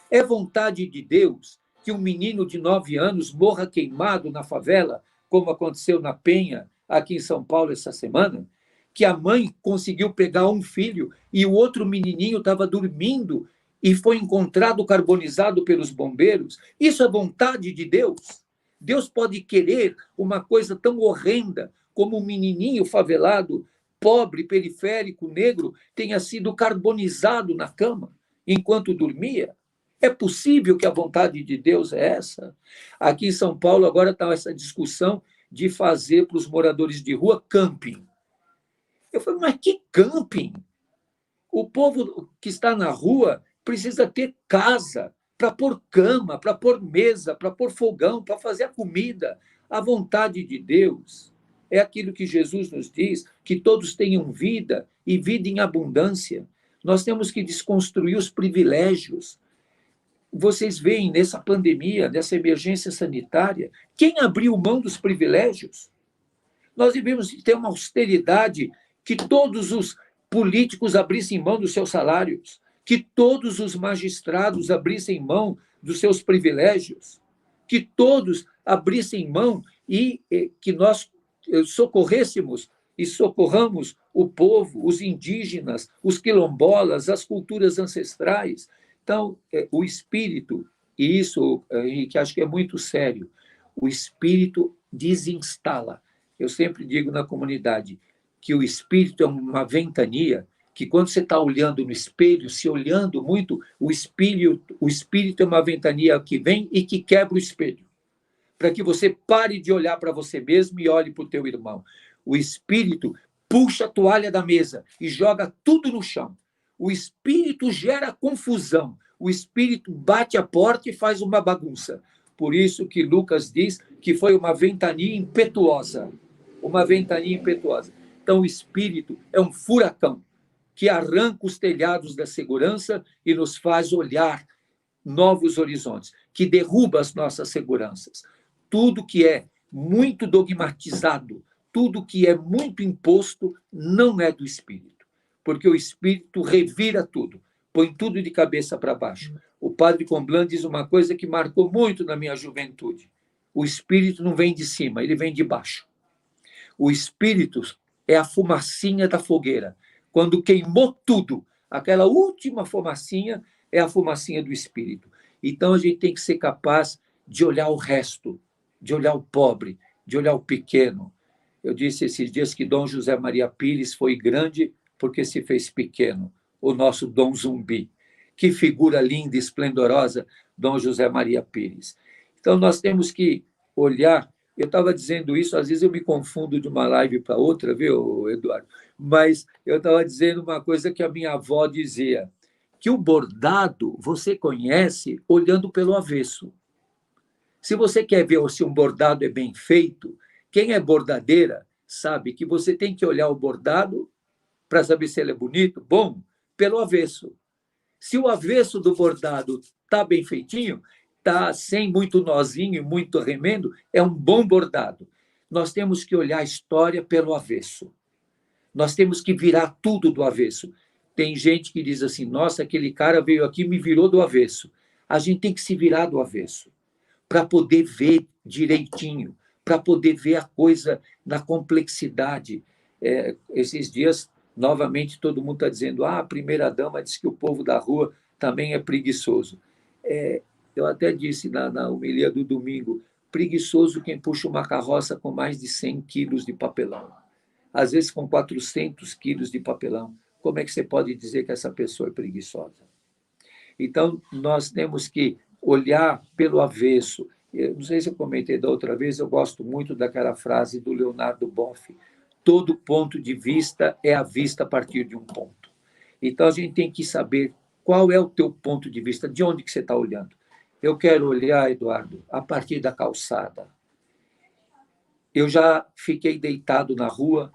É vontade de Deus que um menino de 9 anos morra queimado na favela, como aconteceu na Penha, aqui em São Paulo essa semana? Que a mãe conseguiu pegar um filho e o outro menininho estava dormindo e foi encontrado carbonizado pelos bombeiros? Isso é vontade de Deus? Deus pode querer uma coisa tão horrenda como um menininho favelado, pobre, periférico, negro, tenha sido carbonizado na cama enquanto dormia? É possível que a vontade de Deus é essa? Aqui em São Paulo agora está essa discussão de fazer para os moradores de rua camping. Eu falei, mas que camping? O povo que está na rua precisa ter casa para pôr cama, para pôr mesa, para pôr fogão, para fazer a comida. A vontade de Deus é aquilo que Jesus nos diz, que todos tenham vida e vida em abundância. Nós temos que desconstruir os privilégios. Vocês veem nessa pandemia, nessa emergência sanitária, quem abriu mão dos privilégios? Nós devemos ter uma austeridade, que todos os políticos abrissem mão dos seus salários, que todos os magistrados abrissem mão dos seus privilégios, que todos abrissem mão e que nós socorrêssemos e socorramos o povo, os indígenas, os quilombolas, as culturas ancestrais. Então, o espírito, e isso, Henrique, acho que é muito sério, o espírito desinstala. Eu sempre digo na comunidade que o espírito é uma ventania, que quando você está olhando no espelho, se olhando muito, o espírito é uma ventania que vem e que quebra o espelho, para que você pare de olhar para você mesmo e olhe para o teu irmão. O espírito puxa a toalha da mesa e joga tudo no chão. O espírito gera confusão. O espírito bate a porta e faz uma bagunça. Por isso que Lucas diz que foi uma ventania impetuosa. Uma ventania impetuosa. Então, o espírito é um furacão que arranca os telhados da segurança e nos faz olhar novos horizontes, que derruba as nossas seguranças. Tudo que é muito dogmatizado, tudo que é muito imposto, não é do espírito, porque o espírito revira tudo, põe tudo de cabeça para baixo. O padre Comblan diz uma coisa que marcou muito na minha juventude: o espírito não vem de cima, ele vem de baixo. O espírito é a fumacinha da fogueira. Quando queimou tudo, aquela última fumacinha é a fumacinha do espírito. Então, a gente tem que ser capaz de olhar o resto, de olhar o pobre, de olhar o pequeno. Eu disse esses dias que Dom José Maria Pires foi grande porque se fez pequeno, o nosso Dom Zumbi. Que figura linda e esplendorosa, Dom José Maria Pires. Então, nós temos que olhar. Eu estava dizendo isso, às vezes eu me confundo de uma live para outra, viu, Eduardo? Mas eu estava dizendo uma coisa que a minha avó dizia, que o bordado você conhece olhando pelo avesso. Se você quer ver se um bordado é bem feito, quem é bordadeira sabe que você tem que olhar o bordado para saber se ele é bonito, bom, pelo avesso. Se o avesso do bordado está bem feitinho, está sem muito nozinho e muito remendo, é um bom bordado. Nós temos que olhar a história pelo avesso. Nós temos que virar tudo do avesso. Tem gente que diz assim, nossa, aquele cara veio aqui e me virou do avesso. A gente tem que se virar do avesso para poder ver direitinho, para poder ver a coisa na complexidade. Esses dias, novamente, todo mundo está dizendo, a primeira-dama disse que o povo da rua também é preguiçoso. Eu até disse na homilia do domingo, preguiçoso quem puxa uma carroça com mais de 100 quilos de papelão. Às vezes com 400 quilos de papelão. Como é que você pode dizer que essa pessoa é preguiçosa? Então, nós temos que olhar pelo avesso. Eu não sei se eu comentei da outra vez, eu gosto muito daquela frase do Leonardo Boff, todo ponto de vista é a vista a partir de um ponto. Então, a gente tem que saber qual é o teu ponto de vista, de onde que você está olhando. Eu quero olhar, Eduardo, a partir da calçada. Eu já fiquei deitado na rua,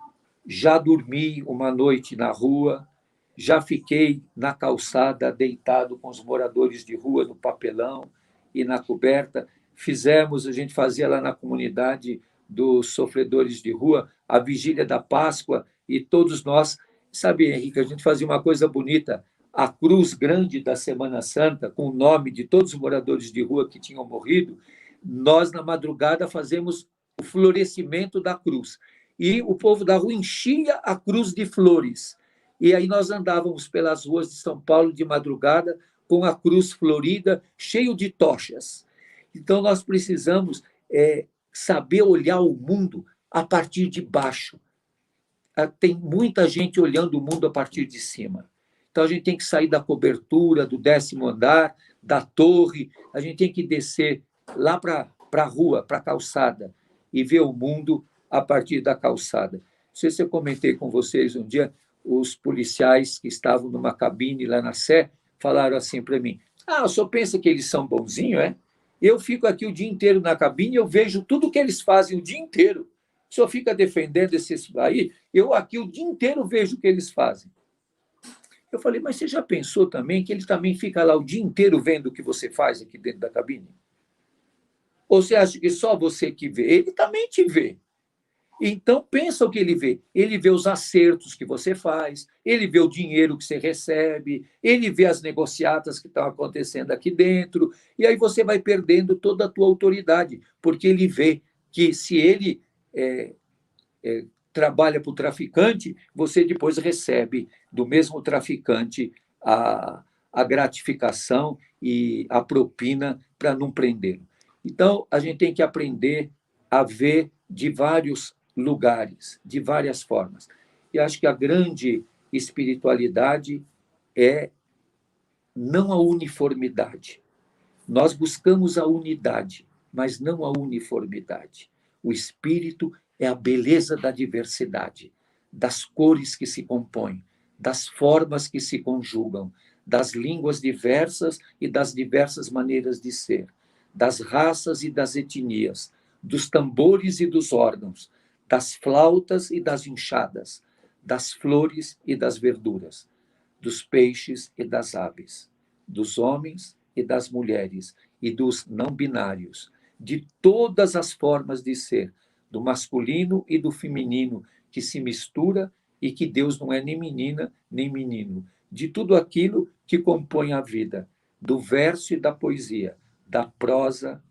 já dormi uma noite na rua, já fiquei na calçada deitado com os moradores de rua no papelão e na coberta. A gente fazia lá na comunidade dos sofredores de rua, a vigília da Páscoa, e todos nós, sabe, Henrique, a gente fazia uma coisa bonita, a cruz grande da Semana Santa, com o nome de todos os moradores de rua que tinham morrido, nós, na madrugada, fazemos o florescimento da cruz. E o povo da rua enchia a cruz de flores. E aí nós andávamos pelas ruas de São Paulo de madrugada com a cruz florida, cheio de tochas. Então, nós precisamos saber olhar o mundo a partir de baixo. Tem muita gente olhando o mundo a partir de cima. Então, a gente tem que sair da cobertura, do 10º andar, da torre, a gente tem que descer lá para a rua, para a calçada, e ver o mundo a partir da calçada. Não sei se eu comentei com vocês um dia, os policiais que estavam numa cabine lá na Sé falaram assim para mim, o senhor pensa que eles são bonzinhos, é? Eu fico aqui o dia inteiro na cabine, eu vejo tudo que eles fazem o dia inteiro. O senhor fica defendendo esses aí, eu aqui o dia inteiro vejo o que eles fazem. Eu falei, mas você já pensou também que ele também fica lá o dia inteiro vendo o que você faz aqui dentro da cabine? Ou você acha que só você que vê? Ele também te vê. Então, pensa o que ele vê. Ele vê os acertos que você faz, ele vê o dinheiro que você recebe, ele vê as negociatas que estão acontecendo aqui dentro, e aí você vai perdendo toda a tua autoridade, porque ele vê que se ele trabalha para o traficante, você depois recebe do mesmo traficante a gratificação e a propina para não prendê-lo. Então, a gente tem que aprender a ver de vários lugares, de várias formas. E acho que a grande espiritualidade é não a uniformidade. Nós buscamos a unidade, mas não a uniformidade. O espírito é a beleza da diversidade, das cores que se compõem, das formas que se conjugam, das línguas diversas e das diversas maneiras de ser, das raças e das etnias, dos tambores e dos órgãos, das flautas e das enxadas, das flores e das verduras, dos peixes e das aves, dos homens e das mulheres e dos não binários, de todas as formas de ser, do masculino e do feminino, que se mistura e que Deus não é nem menina nem menino, de tudo aquilo que compõe a vida, do verso e da poesia, da prosa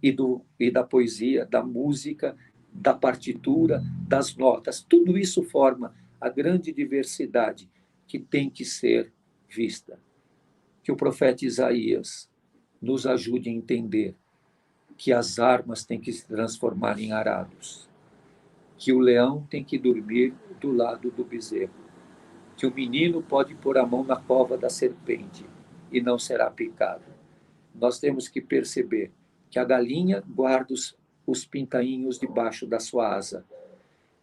e da poesia, da música, da partitura, das notas. Tudo isso forma a grande diversidade que tem que ser vista. Que o profeta Isaías nos ajude a entender que as armas têm que se transformar em arados, que o leão tem que dormir do lado do bezerro, que o menino pode pôr a mão na cova da serpente e não será picado. Nós temos que perceber que a galinha guarda os pintainhos debaixo da sua asa.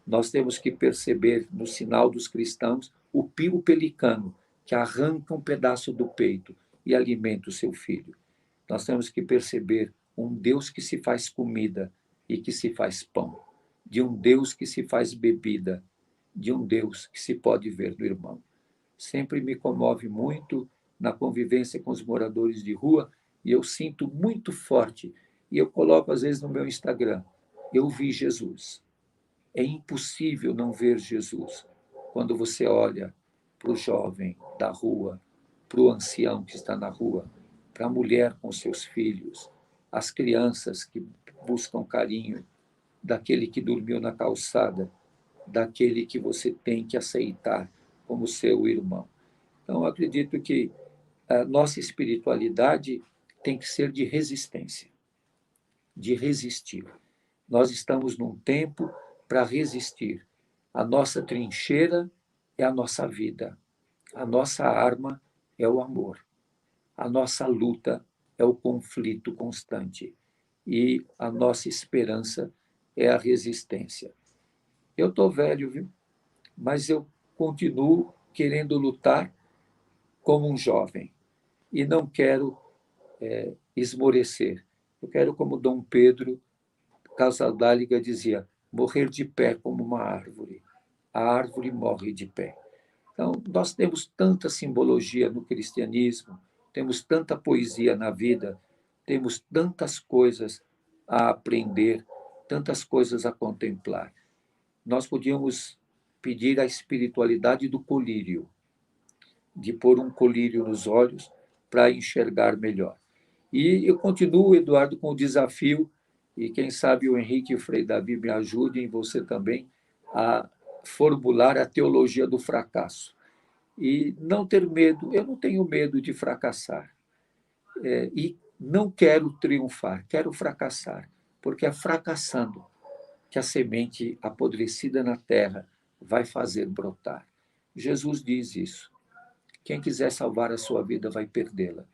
Nós temos que perceber, no sinal dos cristãos, o pio pelicano, que arranca um pedaço do peito e alimenta o seu filho. Nós temos que perceber um Deus que se faz comida e que se faz pão, de um Deus que se faz bebida, de um Deus que se pode ver no irmão. Sempre me comove muito na convivência com os moradores de rua e eu sinto muito forte, e eu coloco às vezes no meu Instagram, eu vi Jesus. É impossível não ver Jesus quando você olha para o jovem da rua, para o ancião que está na rua, para a mulher com seus filhos, as crianças que buscam carinho daquele que dormiu na calçada, daquele que você tem que aceitar como seu irmão. Então, eu acredito que a nossa espiritualidade tem que ser de resistência, de resistir. Nós estamos num tempo para resistir. A nossa trincheira é a nossa vida. A nossa arma é o amor. A nossa luta é o conflito constante. E a nossa esperança é a resistência. Eu estou velho, viu? Mas eu continuo querendo lutar como um jovem. E não quero esmorecer. Eu quero, como Dom Pedro Casaldáliga dizia, morrer de pé como uma árvore. A árvore morre de pé. Então, nós temos tanta simbologia no cristianismo, temos tanta poesia na vida, temos tantas coisas a aprender, tantas coisas a contemplar. Nós podíamos pedir a espiritualidade do colírio, de pôr um colírio nos olhos para enxergar melhor. E eu continuo, Eduardo, com o desafio, e quem sabe o Henrique e o Frei Davi me ajudem, você também, a formular a teologia do fracasso. E não ter medo, eu não tenho medo de fracassar. E não quero triunfar, quero fracassar, porque é fracassando que a semente apodrecida na terra vai fazer brotar. Jesus diz isso. Quem quiser salvar a sua vida vai perdê-la.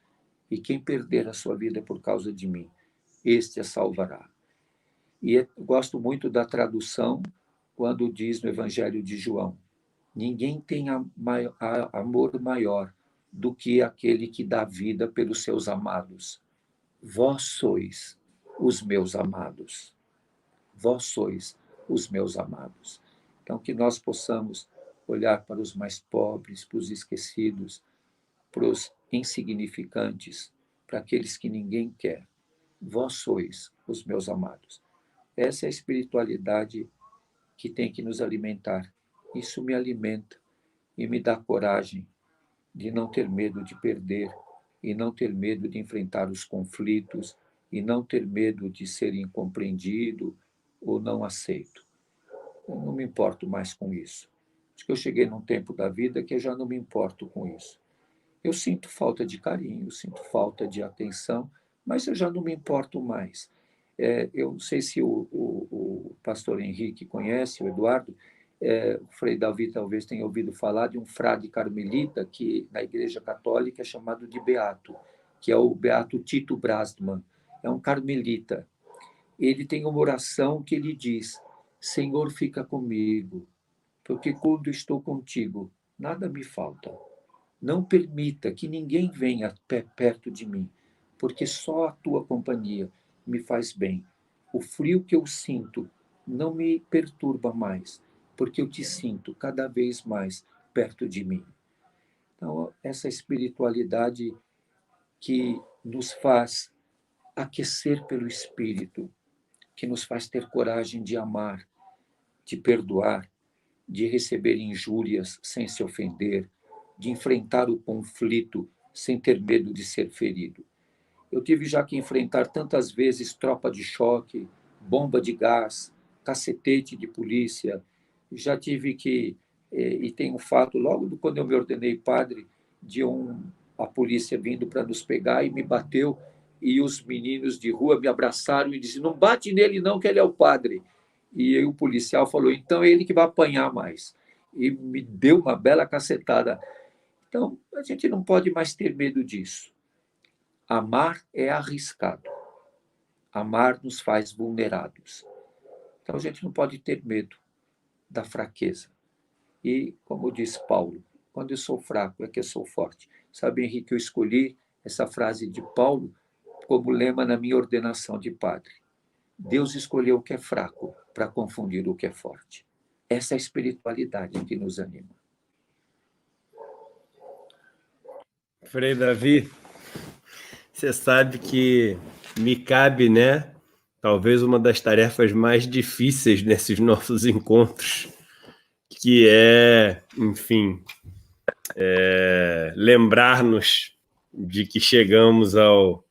E quem perder a sua vida por causa de mim, este a salvará. E eu gosto muito da tradução quando diz no Evangelho de João, ninguém tem amor maior do que aquele que dá vida pelos seus amados. Vós sois os meus amados. Vós sois os meus amados. Então, que nós possamos olhar para os mais pobres, para os esquecidos, para os insignificantes, para aqueles que ninguém quer. Vós sois os meus amados. Essa é a espiritualidade que tem que nos alimentar. Isso me alimenta e me dá coragem de não ter medo de perder, e não ter medo de enfrentar os conflitos, e não ter medo de ser incompreendido ou não aceito. Eu não me importo mais com isso. Acho que eu cheguei num tempo da vida que eu já não me importo com isso. Eu sinto falta de carinho, sinto falta de atenção, mas eu já não me importo mais. Eu não sei se o pastor Henrique conhece, o Eduardo, o Frei Davi talvez tenha ouvido falar de um frade carmelita que na Igreja Católica é chamado de Beato, que é o Beato Tito Brasman. É um carmelita. Ele tem uma oração que ele diz: Senhor, fica comigo, porque quando estou contigo, nada me falta. Não permita que ninguém venha perto de mim, porque só a tua companhia me faz bem. O frio que eu sinto não me perturba mais, porque eu te sinto cada vez mais perto de mim. Então, essa espiritualidade que nos faz aquecer pelo Espírito, que nos faz ter coragem de amar, de perdoar, de receber injúrias sem se ofender, de enfrentar o conflito sem ter medo de ser ferido. Eu tive já que enfrentar tantas vezes tropa de choque, bomba de gás, cacetete de polícia. Já tive que, e tem um fato, logo quando eu me ordenei padre, de a polícia vindo para nos pegar e me bateu, e os meninos de rua me abraçaram e disseram: não bate nele não, que ele é o padre. E aí o policial falou: então é ele que vai apanhar mais. E me deu uma bela cacetada. Então, a gente não pode mais ter medo disso. Amar é arriscado. Amar nos faz vulnerados. Então, a gente não pode ter medo da fraqueza. E, como diz Paulo, quando eu sou fraco é que eu sou forte. Sabe, Henrique, eu escolhi essa frase de Paulo como lema na minha ordenação de padre. Deus escolheu o que é fraco para confundir o que é forte. Essa é a espiritualidade que nos anima. Frei Davi, você sabe que me cabe, né? Talvez uma das tarefas mais difíceis nesses nossos encontros, que é, enfim, lembrar-nos de que chegamos ao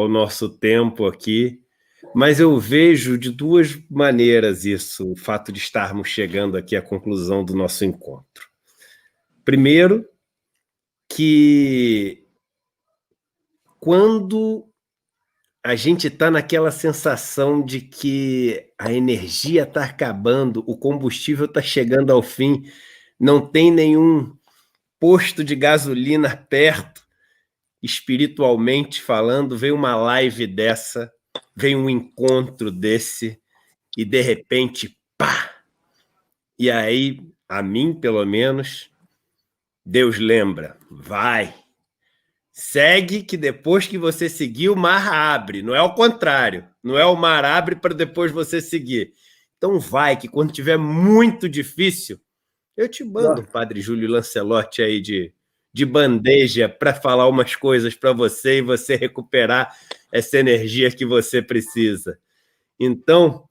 nosso tempo aqui, mas eu vejo de duas maneiras isso, o fato de estarmos chegando aqui à conclusão do nosso encontro. Primeiro, que quando a gente está naquela sensação de que a energia está acabando, o combustível está chegando ao fim, não tem nenhum posto de gasolina perto, espiritualmente falando, vem uma live dessa, vem um encontro desse, e de repente, pá! E aí, a mim, pelo menos, Deus lembra, vai, segue, que depois que você seguir, o mar abre. Não é o contrário. Não é o mar abre para depois você seguir. Então vai, que quando tiver muito difícil, eu te mando um Padre Júlio Lancelotti aí de bandeja para falar umas coisas para você e você recuperar essa energia que você precisa. Então,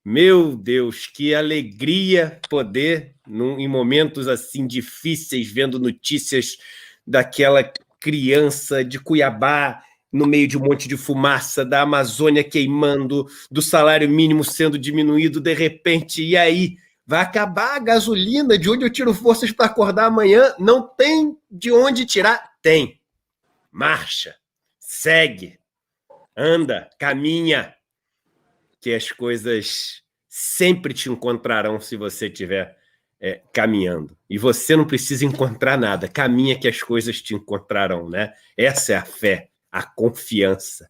meu Deus, que alegria poder, em momentos assim difíceis, vendo notícias daquela criança de Cuiabá no meio de um monte de fumaça, da Amazônia queimando, do salário mínimo sendo diminuído de repente, e aí vai acabar a gasolina, de onde eu tiro forças para acordar amanhã? Não tem de onde tirar? Tem. Marcha, segue, anda, caminha, que as coisas sempre te encontrarão se você estiver caminhando. E você não precisa encontrar nada, caminha que as coisas te encontrarão, né? Essa é a fé, a confiança.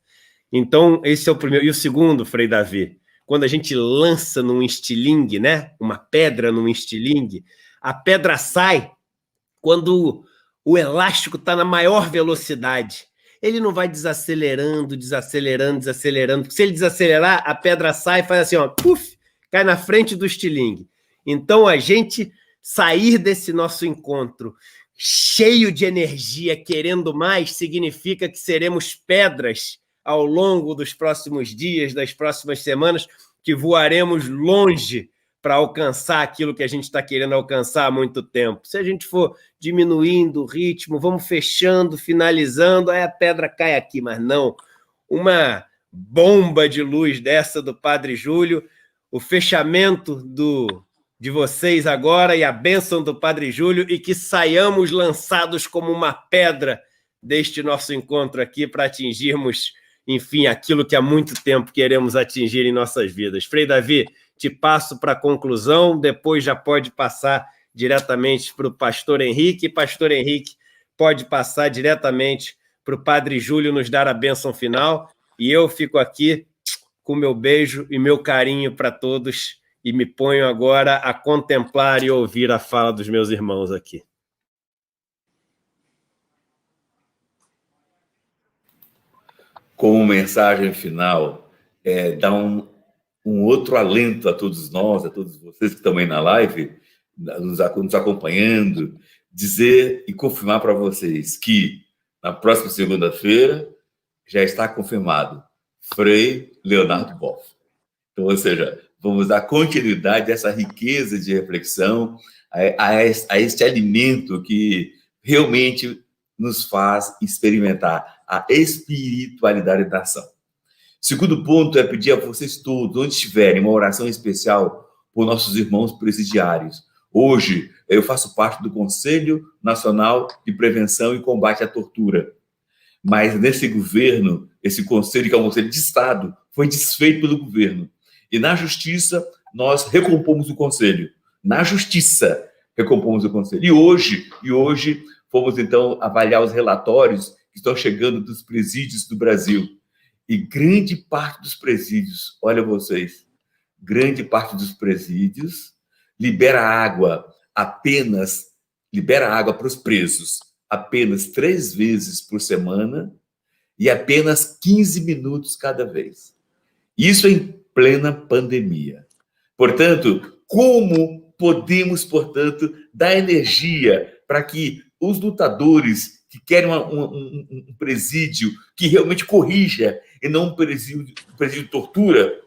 Então, esse é o primeiro. E o segundo, Frei Davi, quando a gente lança num estilingue, né? Uma pedra num estilingue, a pedra sai quando o elástico está na maior velocidade. Ele não vai desacelerando, porque se ele desacelerar, a pedra sai e faz assim, ó, puf, cai na frente do estilingue. Então, a gente sair desse nosso encontro cheio de energia, querendo mais, significa que seremos pedras ao longo dos próximos dias, das próximas semanas, que voaremos longe para alcançar aquilo que a gente está querendo alcançar há muito tempo. Se a gente for diminuindo o ritmo, vamos fechando, finalizando, aí a pedra cai aqui, mas não. Uma bomba de luz dessa do Padre Júlio, o fechamento de vocês agora e a bênção do Padre Júlio, e que saiamos lançados como uma pedra deste nosso encontro aqui para atingirmos enfim, aquilo que há muito tempo queremos atingir em nossas vidas. Frei Davi, te passo para a conclusão, depois já pode passar diretamente para o pastor Henrique. Pastor Henrique pode passar diretamente para o Padre Júlio nos dar a bênção final, e eu fico aqui com meu beijo e meu carinho para todos, e me ponho agora a contemplar e ouvir a fala dos meus irmãos aqui. Como mensagem final, dar um outro alento a todos nós, a todos vocês que estão aí na live, nos acompanhando, dizer e confirmar para vocês que na próxima segunda-feira já está confirmado Frei Leonardo Boff. Então, ou seja, vamos dar continuidade a essa riqueza de reflexão, a este alimento que realmente nos faz experimentar a espiritualidade da ação. Segundo ponto é pedir a vocês todos, onde estiverem, uma oração especial por nossos irmãos presidiários. Hoje, eu faço parte do Conselho Nacional de Prevenção e Combate à Tortura. Mas nesse governo, esse conselho, que é um conselho de Estado, foi desfeito pelo governo. E na Justiça, nós recompomos o conselho. Na Justiça, recompomos o conselho. E hoje fomos, então, avaliar os relatórios que estão chegando dos presídios do Brasil. E grande parte dos presídios, olha vocês, grande parte dos presídios libera água para os presos apenas 3 vezes por semana e apenas 15 minutos cada vez. Isso em plena pandemia. Portanto, como podemos, dar energia para que os lutadores que querem um presídio que realmente corrija e não um presídio de tortura,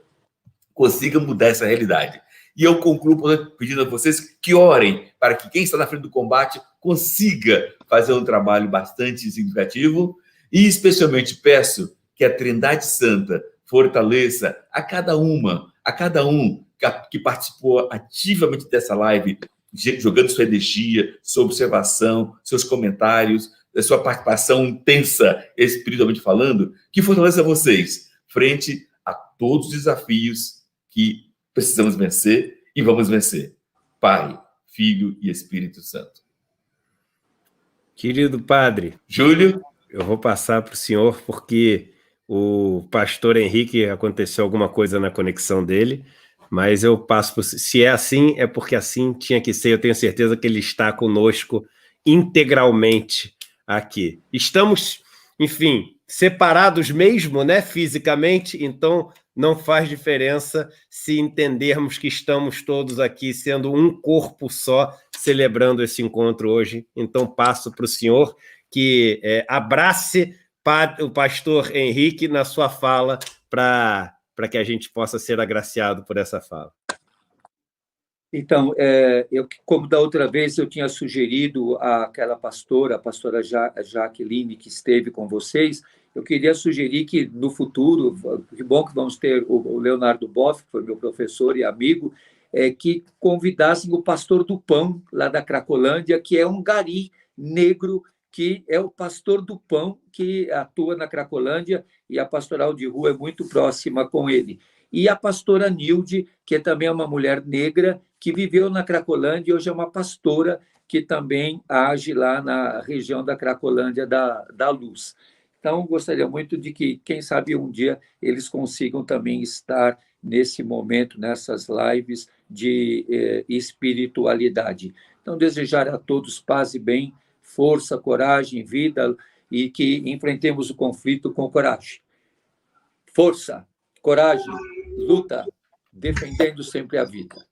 consigam mudar essa realidade? E eu concluo pedindo a vocês que orem para que quem está na frente do combate consiga fazer um trabalho bastante significativo, e especialmente peço que a Trindade Santa fortaleça a cada um que participou ativamente dessa live, jogando sua energia, sua observação, seus comentários, sua participação intensa, espiritualmente falando, que fortaleça vocês frente a todos os desafios que precisamos vencer e vamos vencer. Pai, Filho e Espírito Santo. Querido Padre Júlio, eu vou passar para o senhor, porque o pastor Henrique aconteceu alguma coisa na conexão dele, mas eu passo se é assim, é porque assim tinha que ser. Eu tenho certeza que ele está conosco integralmente aqui. Estamos, enfim, separados mesmo, né, fisicamente, então não faz diferença se entendermos que estamos todos aqui sendo um corpo só, celebrando esse encontro hoje. Então passo para o senhor que abrace o pastor Henrique na sua fala, para que a gente possa ser agraciado por essa fala. Então, eu, como da outra vez eu tinha sugerido àquela pastora, a pastora Jaqueline, que esteve com vocês, eu queria sugerir que, no futuro, que bom que vamos ter o Leonardo Boff, que foi meu professor e amigo, que convidassem o pastor do Pão, lá da Cracolândia, que é um gari negro, que é o pastor do Pão, que atua na Cracolândia, e a pastoral de rua é muito próxima com ele. E a pastora Nilde, que é também uma mulher negra, que viveu na Cracolândia e hoje é uma pastora que também age lá na região da Cracolândia da Luz. Então, gostaria muito de que, quem sabe, um dia eles consigam também estar nesse momento, nessas lives de espiritualidade. Então, desejar a todos paz e bem, força, coragem, vida, e que enfrentemos o conflito com coragem. Força, coragem, luta, defendendo sempre a vida.